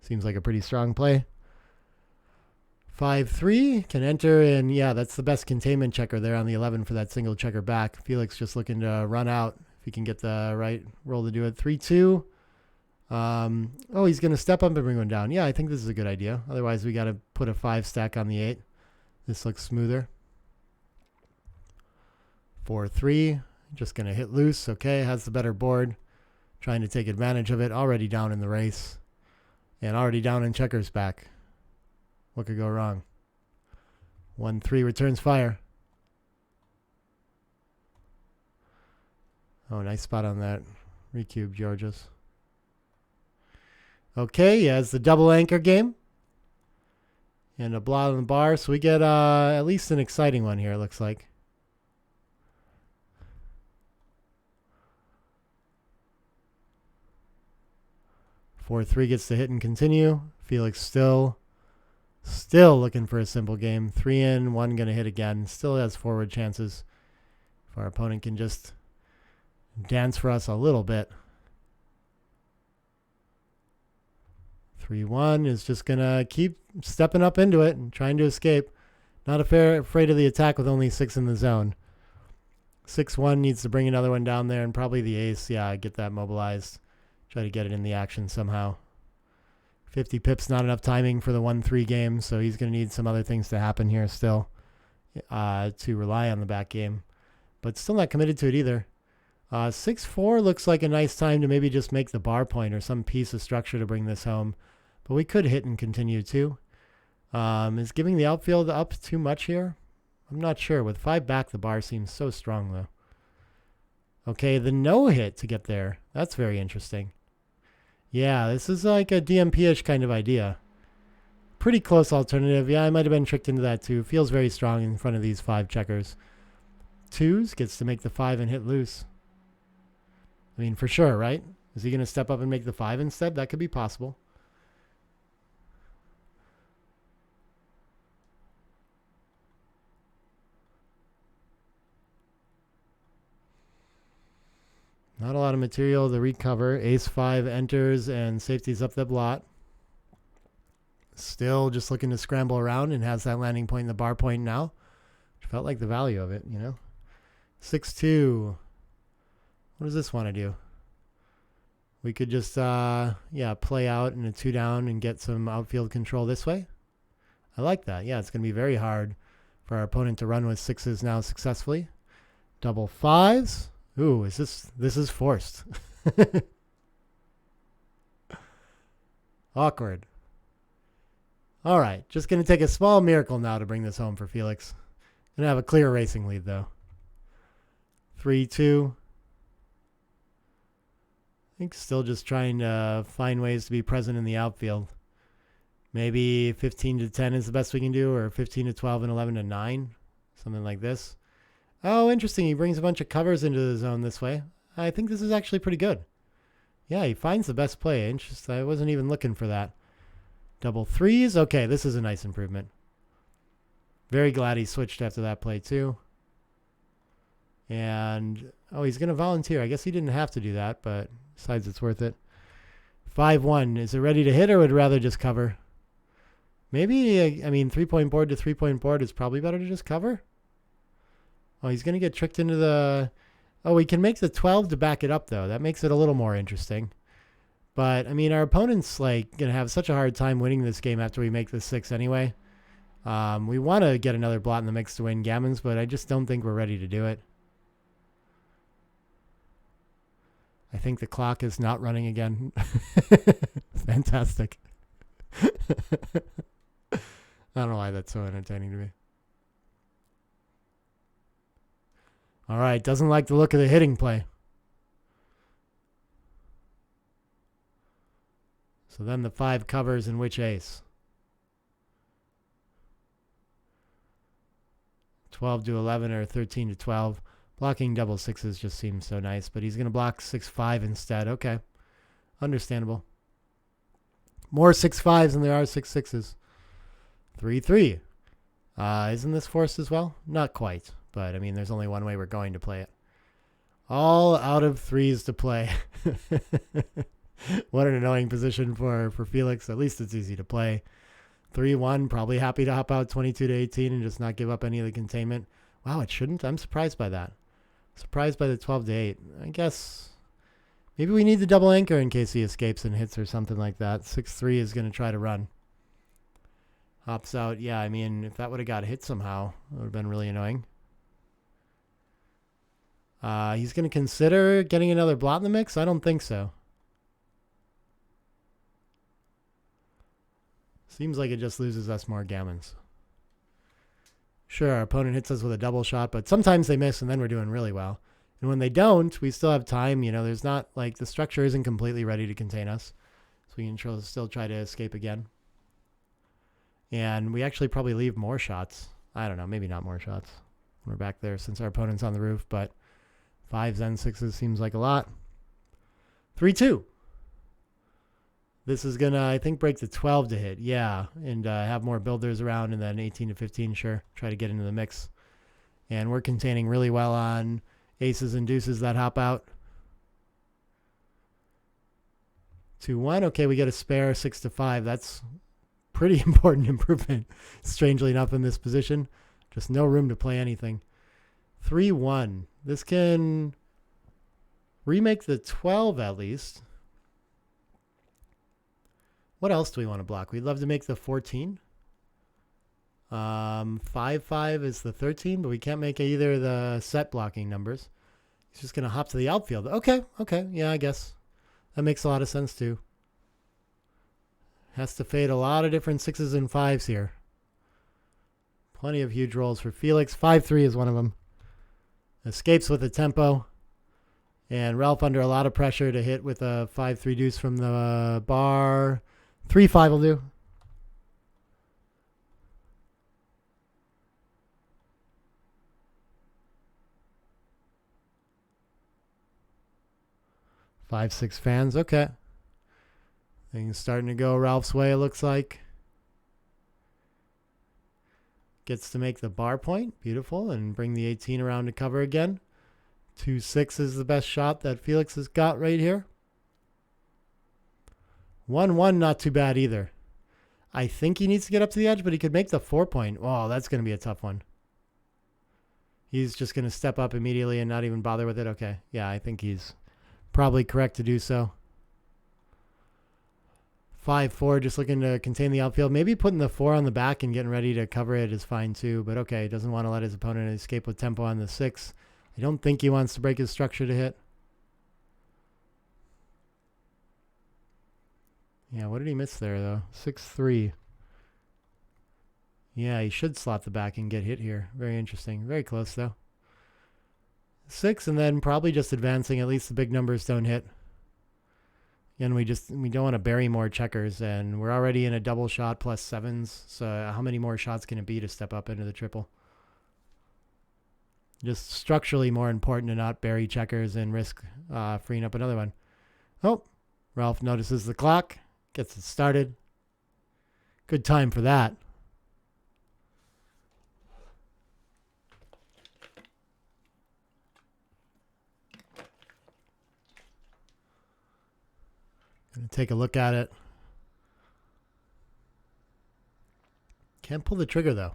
Seems like a pretty strong play. 5-3 can enter, and yeah, that's the best containment checker there on the 11 for that single checker back. Felix just looking to run out if he can get the right roll to do it. 3-2. Oh, he's going to step up and bring one down. Yeah, I think this is a good idea. Otherwise, we got to put a 5 stack on the 8. This looks smoother. 4-3. Just going to hit loose. Okay, has the better board. Trying to take advantage of it. Already down in the race. And already down in checkers back. What could go wrong? 1-3 returns fire. Oh, nice spot on that recube, Georges. Okay, he has the double anchor game. And a blot on the bar. So we get at least an exciting one here, it looks like. Four 3 gets to hit and continue. Felix still looking for a simple game. 3 in, 1 going to hit again. Still has forward chances. If our opponent can just dance for us a little bit. 3-1 is just going to keep stepping up into it and trying to escape. Not afraid of the attack with only 6 in the zone. 6-1 needs to bring another one down there, and probably the ace. Yeah, get that mobilized. Try to get it in the action somehow. 50 pips, not enough timing for the 1-3 game, so he's going to need some other things to happen here still to rely on the back game. But still not committed to it either. 6-4 looks like a nice time to maybe just make the bar point or some piece of structure to bring this home. But we could hit and continue too. Is giving the outfield up too much here? I'm not sure. With 5 back, the bar seems so strong though. Okay, the no hit to get there. That's very interesting. Yeah, this is like a DMP-ish kind of idea. Pretty close alternative. Yeah, I might have been tricked into that too. Feels very strong in front of these 5 checkers. 2s gets to make the 5 and hit loose. I mean, for sure, right? Is he going to step up and make the 5 instead? That could be possible. Not a lot of material to recover. Ace 5 enters and safeties up the blot. Still just looking to scramble around and has that landing point in the bar point now. Which felt like the value of it, you know. 6-2. What does this want to do? We could just, play out in a 2 down and get some outfield control this way. I like that. Yeah, it's going to be very hard for our opponent to run with 6s now successfully. Double 5s. Ooh, this is forced. Awkward. All right, just going to take a small miracle now to bring this home for Felix. Going to have a clear racing lead, though. 3-2. I think still just trying to find ways to be present in the outfield. Maybe 15-10 is the best we can do, or 15-12 and 11-9, something like this. Oh, interesting. He brings a bunch of covers into the zone this way. I think this is actually pretty good. Yeah, he finds the best play. Interesting. I wasn't even looking for that. Double 3s. Okay, this is a nice improvement. Very glad he switched after that play, too. And, oh, he's going to volunteer. I guess he didn't have to do that, but besides, it's worth it. 5-1. Is it ready to hit or would it rather just cover? Maybe, I mean, 3-point board to 3-point board is probably better to just cover. Oh, he's going to get tricked into the... Oh, we can make the 12 to back it up, though. That makes it a little more interesting. But, I mean, our opponent's, like, going to have such a hard time winning this game after we make the 6 anyway. We want to get another blot in the mix to win gammons, but I just don't think we're ready to do it. I think the clock is not running again. Fantastic. I don't know why that's so entertaining to me. All right, doesn't like the look of the hitting play. So then the 5 covers in which ace? 12 to 11 or 13 to 12. Blocking double 6s just seems so nice, but he's going to block 6-5 instead. Okay, understandable. More 6-5s than there are 6-6s. 3-3. Isn't this forced as well? Not quite, but I mean, there's only one way we're going to play it. All out of 3s to play. What an annoying position for Felix. At least it's easy to play. 3-1, probably happy to hop out 22 to 18 and just not give up any of the containment. Wow, it shouldn't. I'm surprised by that. Surprised by the 12 to 8. I guess maybe we need the double anchor in case he escapes and hits or something like that. 6-3 is going to try to run. Hops out. Yeah, I mean, if that would have got hit somehow, it would have been really annoying. He's going to consider getting another blot in the mix? I don't think so. Seems like it just loses us more gammons. Sure, our opponent hits us with a double shot, but sometimes they miss and then we're doing really well. And when they don't, we still have time. You know, there's not, like, the structure isn't completely ready to contain us. So we can still try to escape again. And we actually probably leave more shots. I don't know, maybe not more shots. We're back there since our opponent's on the roof, but 5s and 6s seems like a lot. 3-2. This is going to, I think, break the 12 to hit. Yeah, and have more builders around, and then 18 to 15, sure. Try to get into the mix. And we're containing really well on aces and deuces that hop out. 2-1. Okay, we get a spare 6 to 5. That's pretty important improvement, strangely enough, in this position. Just no room to play anything. 3-1. This can remake the 12 at least. What else do we want to block? We'd love to make the 14. 5-5 is the 13, but we can't make either of the set blocking numbers. He's just going to hop to the outfield. Okay. Yeah, I guess. That makes a lot of sense too. Has to fade a lot of different 6s and 5s here. Plenty of huge rolls for Felix. 5-3 is one of them. Escapes with a tempo. And Ralf under a lot of pressure to hit with a 5-3 deuce from the bar. 3-5 will do. Five, 6 fans. Okay. Things starting to go Ralph's way, it looks like. Gets to make the bar point. Beautiful. And bring the 18 around to cover again. 2-6 is the best shot that Felix has got right here. 1-1, not too bad either. I think he needs to get up to the edge, but he could make the 4-point. Oh, that's going to be a tough one. He's just going to step up immediately and not even bother with it. Okay. Yeah, I think he's probably correct to do so. 5-4, just looking to contain the outfield. Maybe putting the 4 on the back and getting ready to cover it is fine too. But okay, doesn't want to let his opponent escape with tempo on the 6. I don't think he wants to break his structure to hit. Yeah, what did he miss there, though? 6-3. Yeah, he should slot the back and get hit here. Very interesting. Very close, though. 6, and then probably just advancing. At least the big numbers don't hit. And we don't want to bury more checkers, and we're already in a double shot plus 7s. So how many more shots can it be to step up into the triple? Just structurally more important to not bury checkers and risk freeing up another one. Oh, Ralf notices the clock. Gets it started. Good time for that. Gonna take a look at it. Can't pull the trigger though.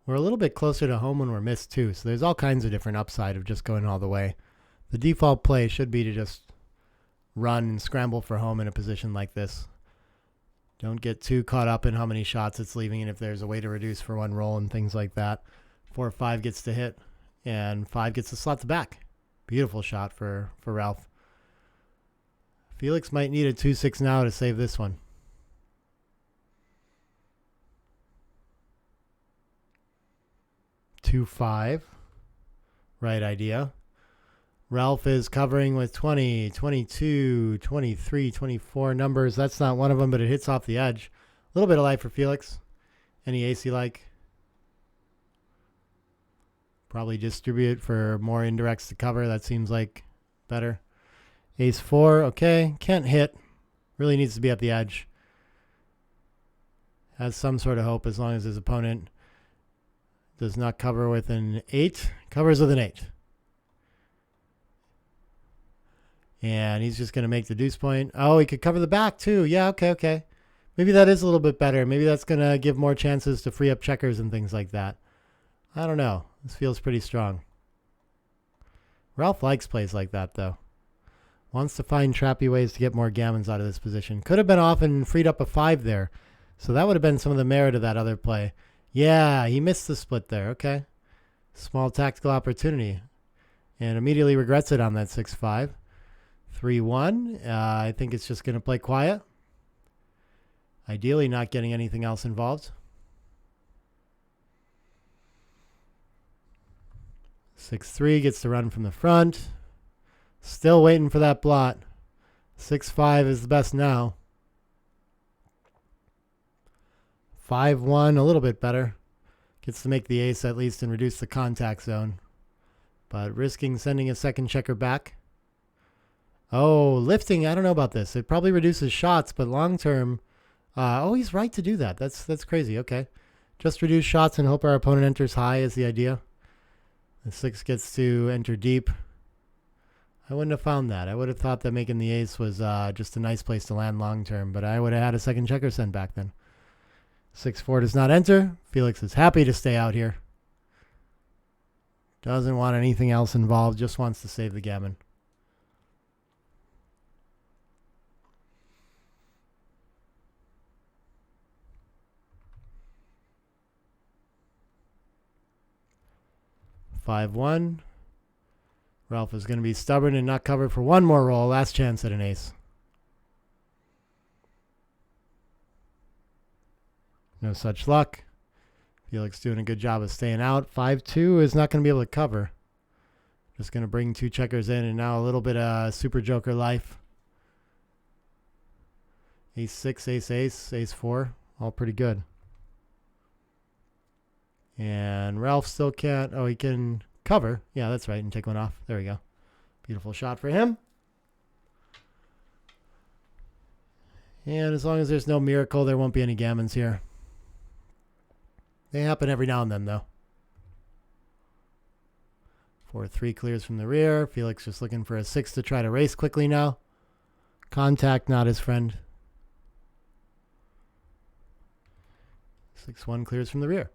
We're a little bit closer to home when we're missed too, so there's all kinds of different upside of just going all the way. The default play should be to just run and scramble for home in a position like this. Don't get too caught up in how many shots it's leaving and if there's a way to reduce for one roll and things like that. 4 or 5 gets to hit, and 5 gets to slot the back. Beautiful shot for Ralf. Felix might need a 2-6 now to save this one. Two 5. Right idea. Ralf is covering with 20, 22, 23, 24 numbers. That's not one of them, but it hits off the edge. A little bit of life for Felix. Any ace you like? Probably distribute for more indirects to cover. That seems like better. Ace 4, okay. Can't hit. Really needs to be at the edge. Has some sort of hope as long as his opponent does not cover with an 8. Covers with an 8. And he's just going to make the deuce point. Oh, he could cover the back too. Yeah, okay. Maybe that is a little bit better. Maybe that's going to give more chances to free up checkers and things like that. I don't know. This feels pretty strong. Ralf likes plays like that, though. Wants to find trappy ways to get more gammons out of this position. Could have been off and freed up a 5 there. So that would have been some of the merit of that other play. Yeah, he missed the split there. Okay. Small tactical opportunity. And immediately regrets it on that 6-5. 3-1. I think it's just going to play quiet. Ideally not getting anything else involved. 6-3 gets to run from the front. Still waiting for that blot. 6-5 is the best now. 5-1, a little bit better. Gets to make the ace at least and reduce the contact zone. But risking sending a second checker back. Oh, lifting, I don't know about this. It probably reduces shots, but long term, oh, he's right to do that. That's crazy. Okay. Just reduce shots and hope our opponent enters high is the idea. The 6 gets to enter deep. I wouldn't have found that. I would have thought that making the ace was just a nice place to land long term, but I would have had a second checker sent back then. 6-4 does not enter. Felix is happy to stay out here. Doesn't want anything else involved, just wants to save the gammon. (5-1). Ralf is going to be stubborn and not cover for one more roll. Last chance at an ace. No such luck. Felix doing a good job of staying out. 5-2 is not going to be able to cover. Just going to bring 2 checkers in and now a little bit of super joker life. Ace 6, ace ace, ace 4. All pretty good. And Ralf still can't. Oh, he can cover. Yeah, that's right. And take one off. There we go. Beautiful shot for him. And as long as there's no miracle, there won't be any gammons here. They happen every now and then, though. 4-3 clears from the rear. Felix just looking for a 6 to try to race quickly now. Contact, not his friend. 6-1 clears from the rear.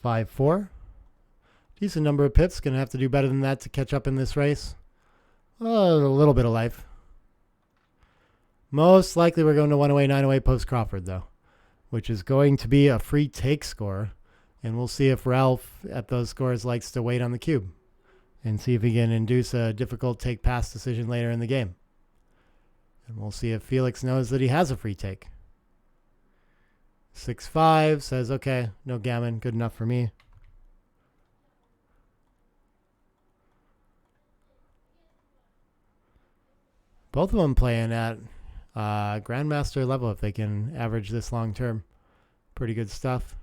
5-4. Decent number of pips. Going to have to do better than that to catch up in this race. Oh, a little bit of life. Most likely we're going to 1-away, 9-away post-Crawford, though, which is going to be a free take score. And we'll see if Ralf, at those scores, likes to wait on the cube and see if he can induce a difficult take-pass decision later in the game. And we'll see if Felix knows that he has a free take. 6-5 says, okay, no gammon, good enough for me. Both of them playing at Grandmaster level if they can average this long term. Pretty good stuff.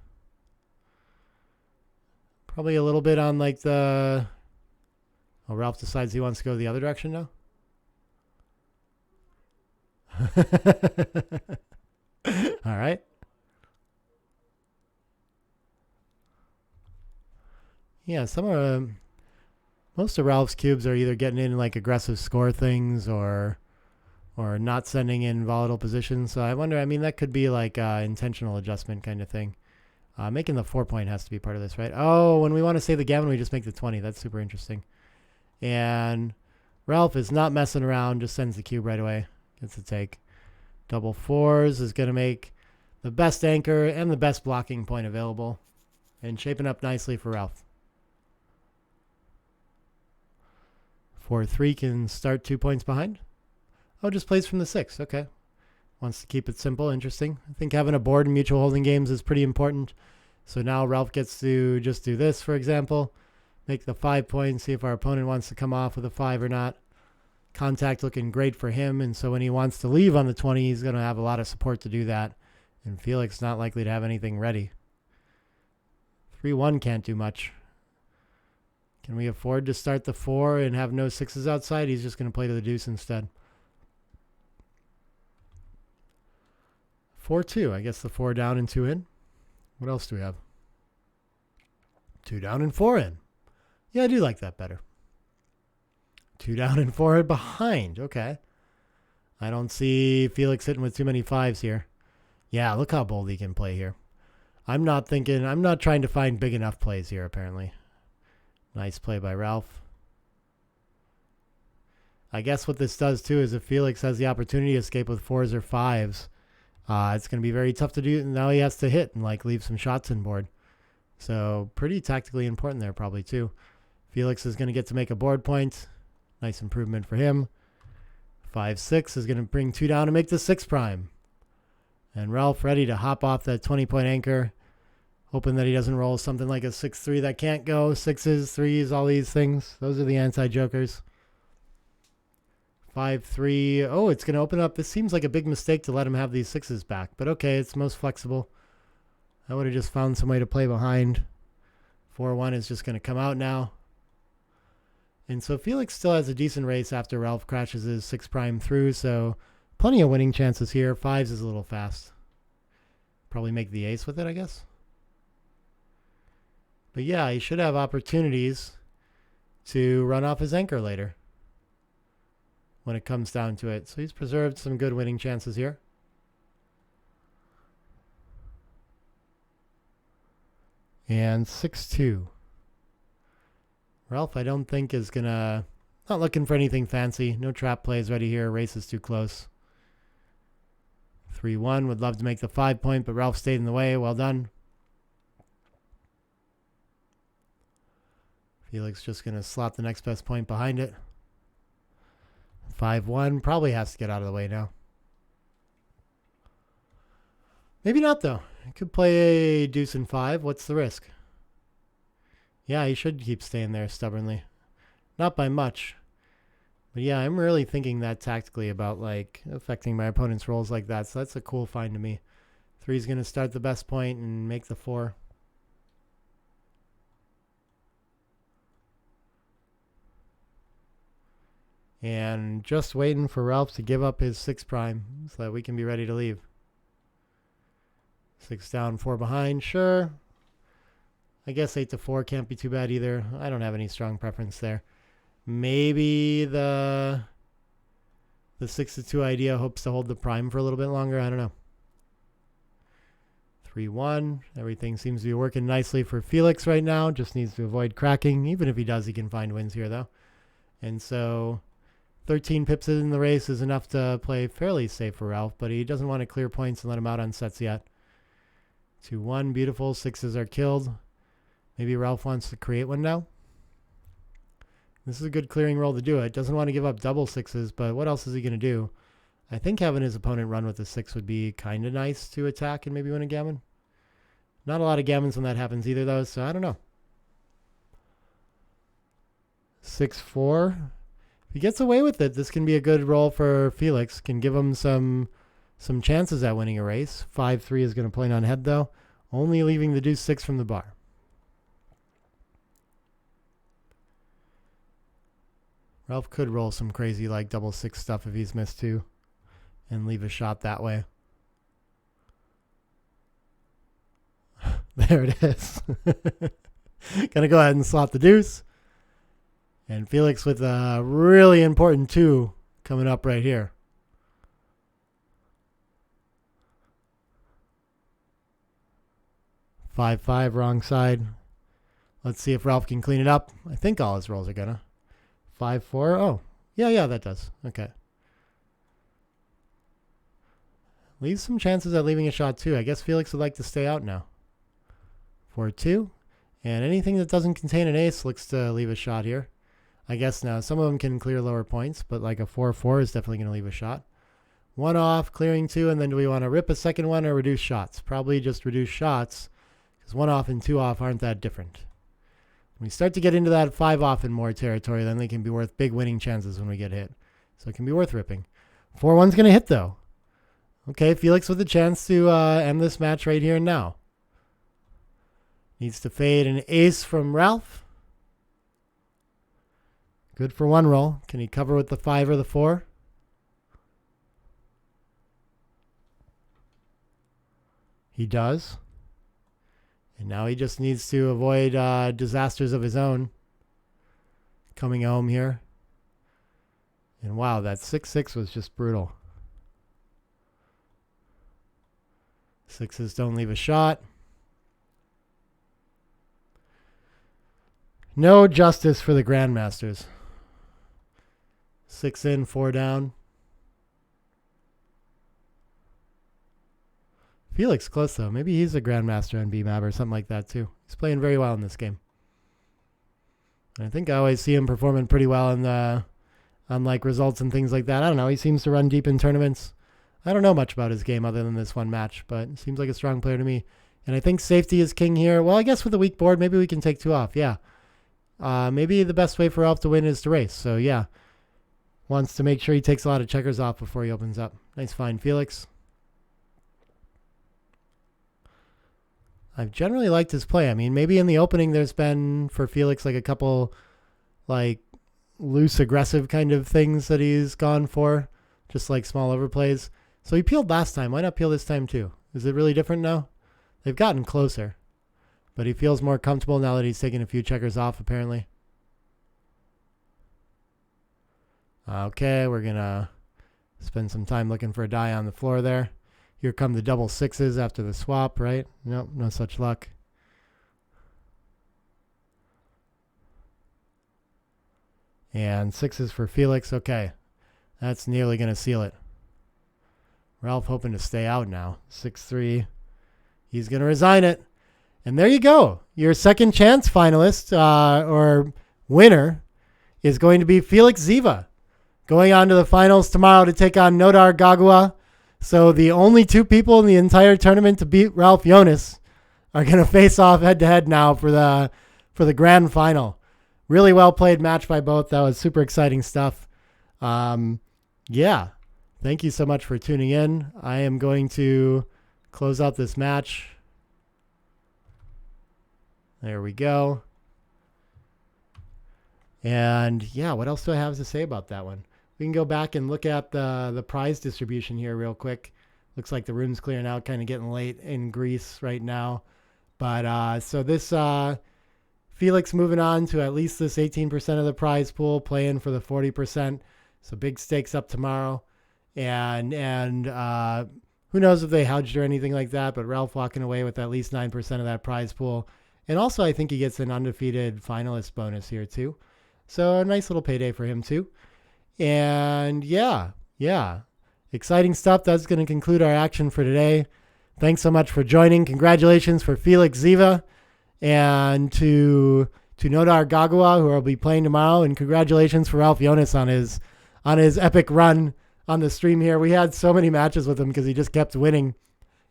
Probably a little bit on like the... Oh, Ralf decides he wants to go the other direction now? All right. Yeah, most of Ralph's cubes are either getting in like aggressive score things or not sending in volatile positions. So I wonder, I mean, that could be like intentional adjustment kind of thing. Making the 4-point has to be part of this, right? Oh, when we want to save the gammon, we just make the 20. That's super interesting. And Ralf is not messing around, just sends the cube right away. Gets a take. Double fours is going to make the best anchor and the best blocking point available. And shaping up nicely for Ralf. 4-3 can start 2 points behind. Oh, just plays from the 6. Okay. Wants to keep it simple. Interesting. I think having a board in mutual holding games is pretty important. So now Ralf gets to just do this, for example. Make the 5 points, see if our opponent wants to come off with a 5 or not. Contact looking great for him, and so when he wants to leave on the 20, he's going to have a lot of support to do that. And Felix not likely to have anything ready. 3-1 can't do much. Can we afford to start the 4 and have no 6s outside? He's just going to play to the deuce instead. 4-2. I guess the 4 down and 2 in. What else do we have? 2 down and 4 in. Yeah, I do like that better. 2 down and 4 behind. Okay. I don't see Felix hitting with too many 5s here. Yeah, look how bold he can play here. I'm not trying to find big enough plays here, apparently. Nice play by Ralf. I guess what this does, too, is if Felix has the opportunity to escape with 4s or 5s, it's going to be very tough to do. Now he has to hit and leave some shots on board. So pretty tactically important there probably too. Felix is going to get to make a board point. Nice improvement for him. 5-6 is going to bring 2 down to make the 6 prime. And Ralf ready to hop off that 20-point anchor. Hoping that he doesn't roll something like a 6-3 that can't go. 6s, 3s, all these things. Those are the anti-jokers. 5-3. Oh, it's going to open up. This seems like a big mistake to let him have these 6s back. But okay, it's most flexible. I would have just found some way to play behind. 4-1 is just going to come out now. And so Felix still has a decent race after Ralf crashes his 6 prime through. So plenty of winning chances here. 5s is a little fast. Probably make the ace with it, I guess. But yeah, he should have opportunities to run off his anchor later when it comes down to it. So he's preserved some good winning chances here. And 6-2. Ralf, I don't think is going to... Not looking for anything fancy. No trap plays ready here. Race is too close. 3-1. Would love to make the 5 point, but Ralf stayed in the way. Well done. Felix just going to slot the next best point behind it. 5-1. Probably has to get out of the way now. Maybe not, though. He could play a deuce and 5. What's the risk? Yeah, he should keep staying there stubbornly. Not by much. But yeah, I'm really thinking that tactically about affecting my opponent's rolls like that. So that's a cool find to me. 3's going to start the best point and make the 4. And just waiting for Ralf to give up his 6 prime so that we can be ready to leave. 6 down, 4 behind. Sure. I guess 8-4 can't be too bad either. I don't have any strong preference there. Maybe the 6-2 idea hopes to hold the prime for a little bit longer. I don't know. 3-1. Everything seems to be working nicely for Felix right now. Just needs to avoid cracking. Even if he does, he can find wins here, though. And so 13 pips in the race is enough to play fairly safe for Ralf, but he doesn't want to clear points and let him out on sets yet. 2-1. Beautiful. 6s are killed. Maybe Ralf wants to create one now. This is a good clearing roll to do it. Doesn't want to give up double 6s, but what else is he going to do? I think having his opponent run with the 6 would be kind of nice to attack and maybe win a gammon. Not a lot of gammons when that happens either, though, so I don't know. 6-4. If he gets away with it, this can be a good roll for Felix. Can give him some chances at winning a race. 5-3 is going to play on head, though. Only leaving the deuce 6 from the bar. Ralf could roll some crazy double 6 stuff if he's missed 2 and leave a shot that way. There it is. Gonna go ahead and slot the deuce. And Felix with a really important 2 coming up right here. Five, wrong side. Let's see if Ralf can clean it up. I think all his rolls are gonna. 5-4. Oh, yeah, that does. Okay. Leaves some chances at leaving a shot too. I guess Felix would like to stay out now. 4-2. And anything that doesn't contain an ace looks to leave a shot here. I guess now some of them can clear lower points, but like a 4-4 is definitely going to leave a shot. 1 off, clearing 2, and then do we want to rip a second one or reduce shots? Probably just reduce shots, because 1 off and 2 off aren't that different. When we start to get into that 5 off and more territory, then they can be worth big winning chances when we get hit. So it can be worth ripping. 4-1's going to hit though. Okay, Felix with a chance to end this match right here and now. Needs to fade an ace from Ralf. Good for 1 roll. Can he cover with the 5 or the 4? He does. And now he just needs to avoid disasters of his own coming home here. And wow, that 6-6 was just brutal. 6s don't leave a shot. No justice for the Grandmasters. 6 in, 4 down. Felix close though. Maybe he's a Grandmaster on BMAB or something like that too. He's playing very well in this game. And I think I always see him performing pretty well in the on like results and things like that. I don't know. He seems to run deep in tournaments. I don't know much about his game other than this one match, but it seems like a strong player to me. And I think safety is king here. Well, I guess with a weak board, maybe we can take 2 off. Yeah. Maybe the best way for Ralf to win is to race. So yeah. Wants to make sure he takes a lot of checkers off before he opens up. Nice find, Felix. I've generally liked his play. I mean, maybe in the opening there's been, for Felix, like a couple, like, loose, aggressive kind of things that he's gone for. Just like small overplays. So he peeled last time. Why not peel this time too? Is it really different now? They've gotten closer. But he feels more comfortable now that he's taken a few checkers off, apparently. Okay, we're going to spend some time looking for a die on the floor there. Here come the double 6s after the swap, right? Nope, no such luck. And 6s for Felix. Okay, that's nearly going to seal it. Ralf hoping to stay out now. 6-3. He's going to resign it. And there you go. Your second chance finalist or winner is going to be Felix Ziva, going on to the finals tomorrow to take on Nodar Gagua. So the only 2 people in the entire tournament to beat Ralf Jonas are going to face off head-to-head now for the grand final. Really well played match by both. That was super exciting stuff. Yeah. Thank you so much for tuning in. I am going to close out this match. There we go. And yeah, what else do I have to say about that one? We can go back and look at the prize distribution here real quick. Looks like the room's clearing out, kind of getting late in Greece right now. But so this Felix moving on to at least this 18% of the prize pool, playing for the 40%. So big stakes up tomorrow. And who knows if they hedged or anything like that, but Ralf walking away with at least 9% of that prize pool. And also I think he gets an undefeated finalist bonus here too. So a nice little payday for him too. And yeah. Exciting stuff. That's going to conclude our action for today. Thanks so much for joining. Congratulations for Felix Ziva and to Nodar Gagua, who will be playing tomorrow. And congratulations for Ralf Jonas on his epic run on the stream here. We had so many matches with him because he just kept winning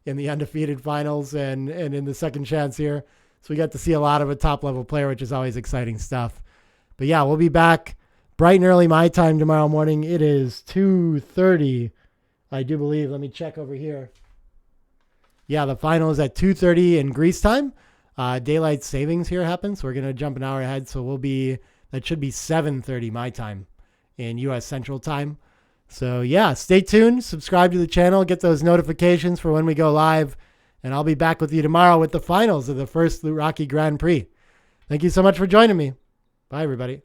in the undefeated finals and in the second chance here. So we got to see a lot of a top-level player, which is always exciting stuff. But yeah, we'll be back bright and early my time tomorrow morning. It is 2:30, I do believe. Let me check over here. Yeah, the final is at 2:30 in Greece time. Daylight savings here happens. So we're going to jump an hour ahead. So that should be 7:30 my time in U.S. Central Time. So yeah, stay tuned. Subscribe to the channel. Get those notifications for when we go live. And I'll be back with you tomorrow with the finals of the first Loutraki Grand Prix. Thank you so much for joining me. Bye, everybody.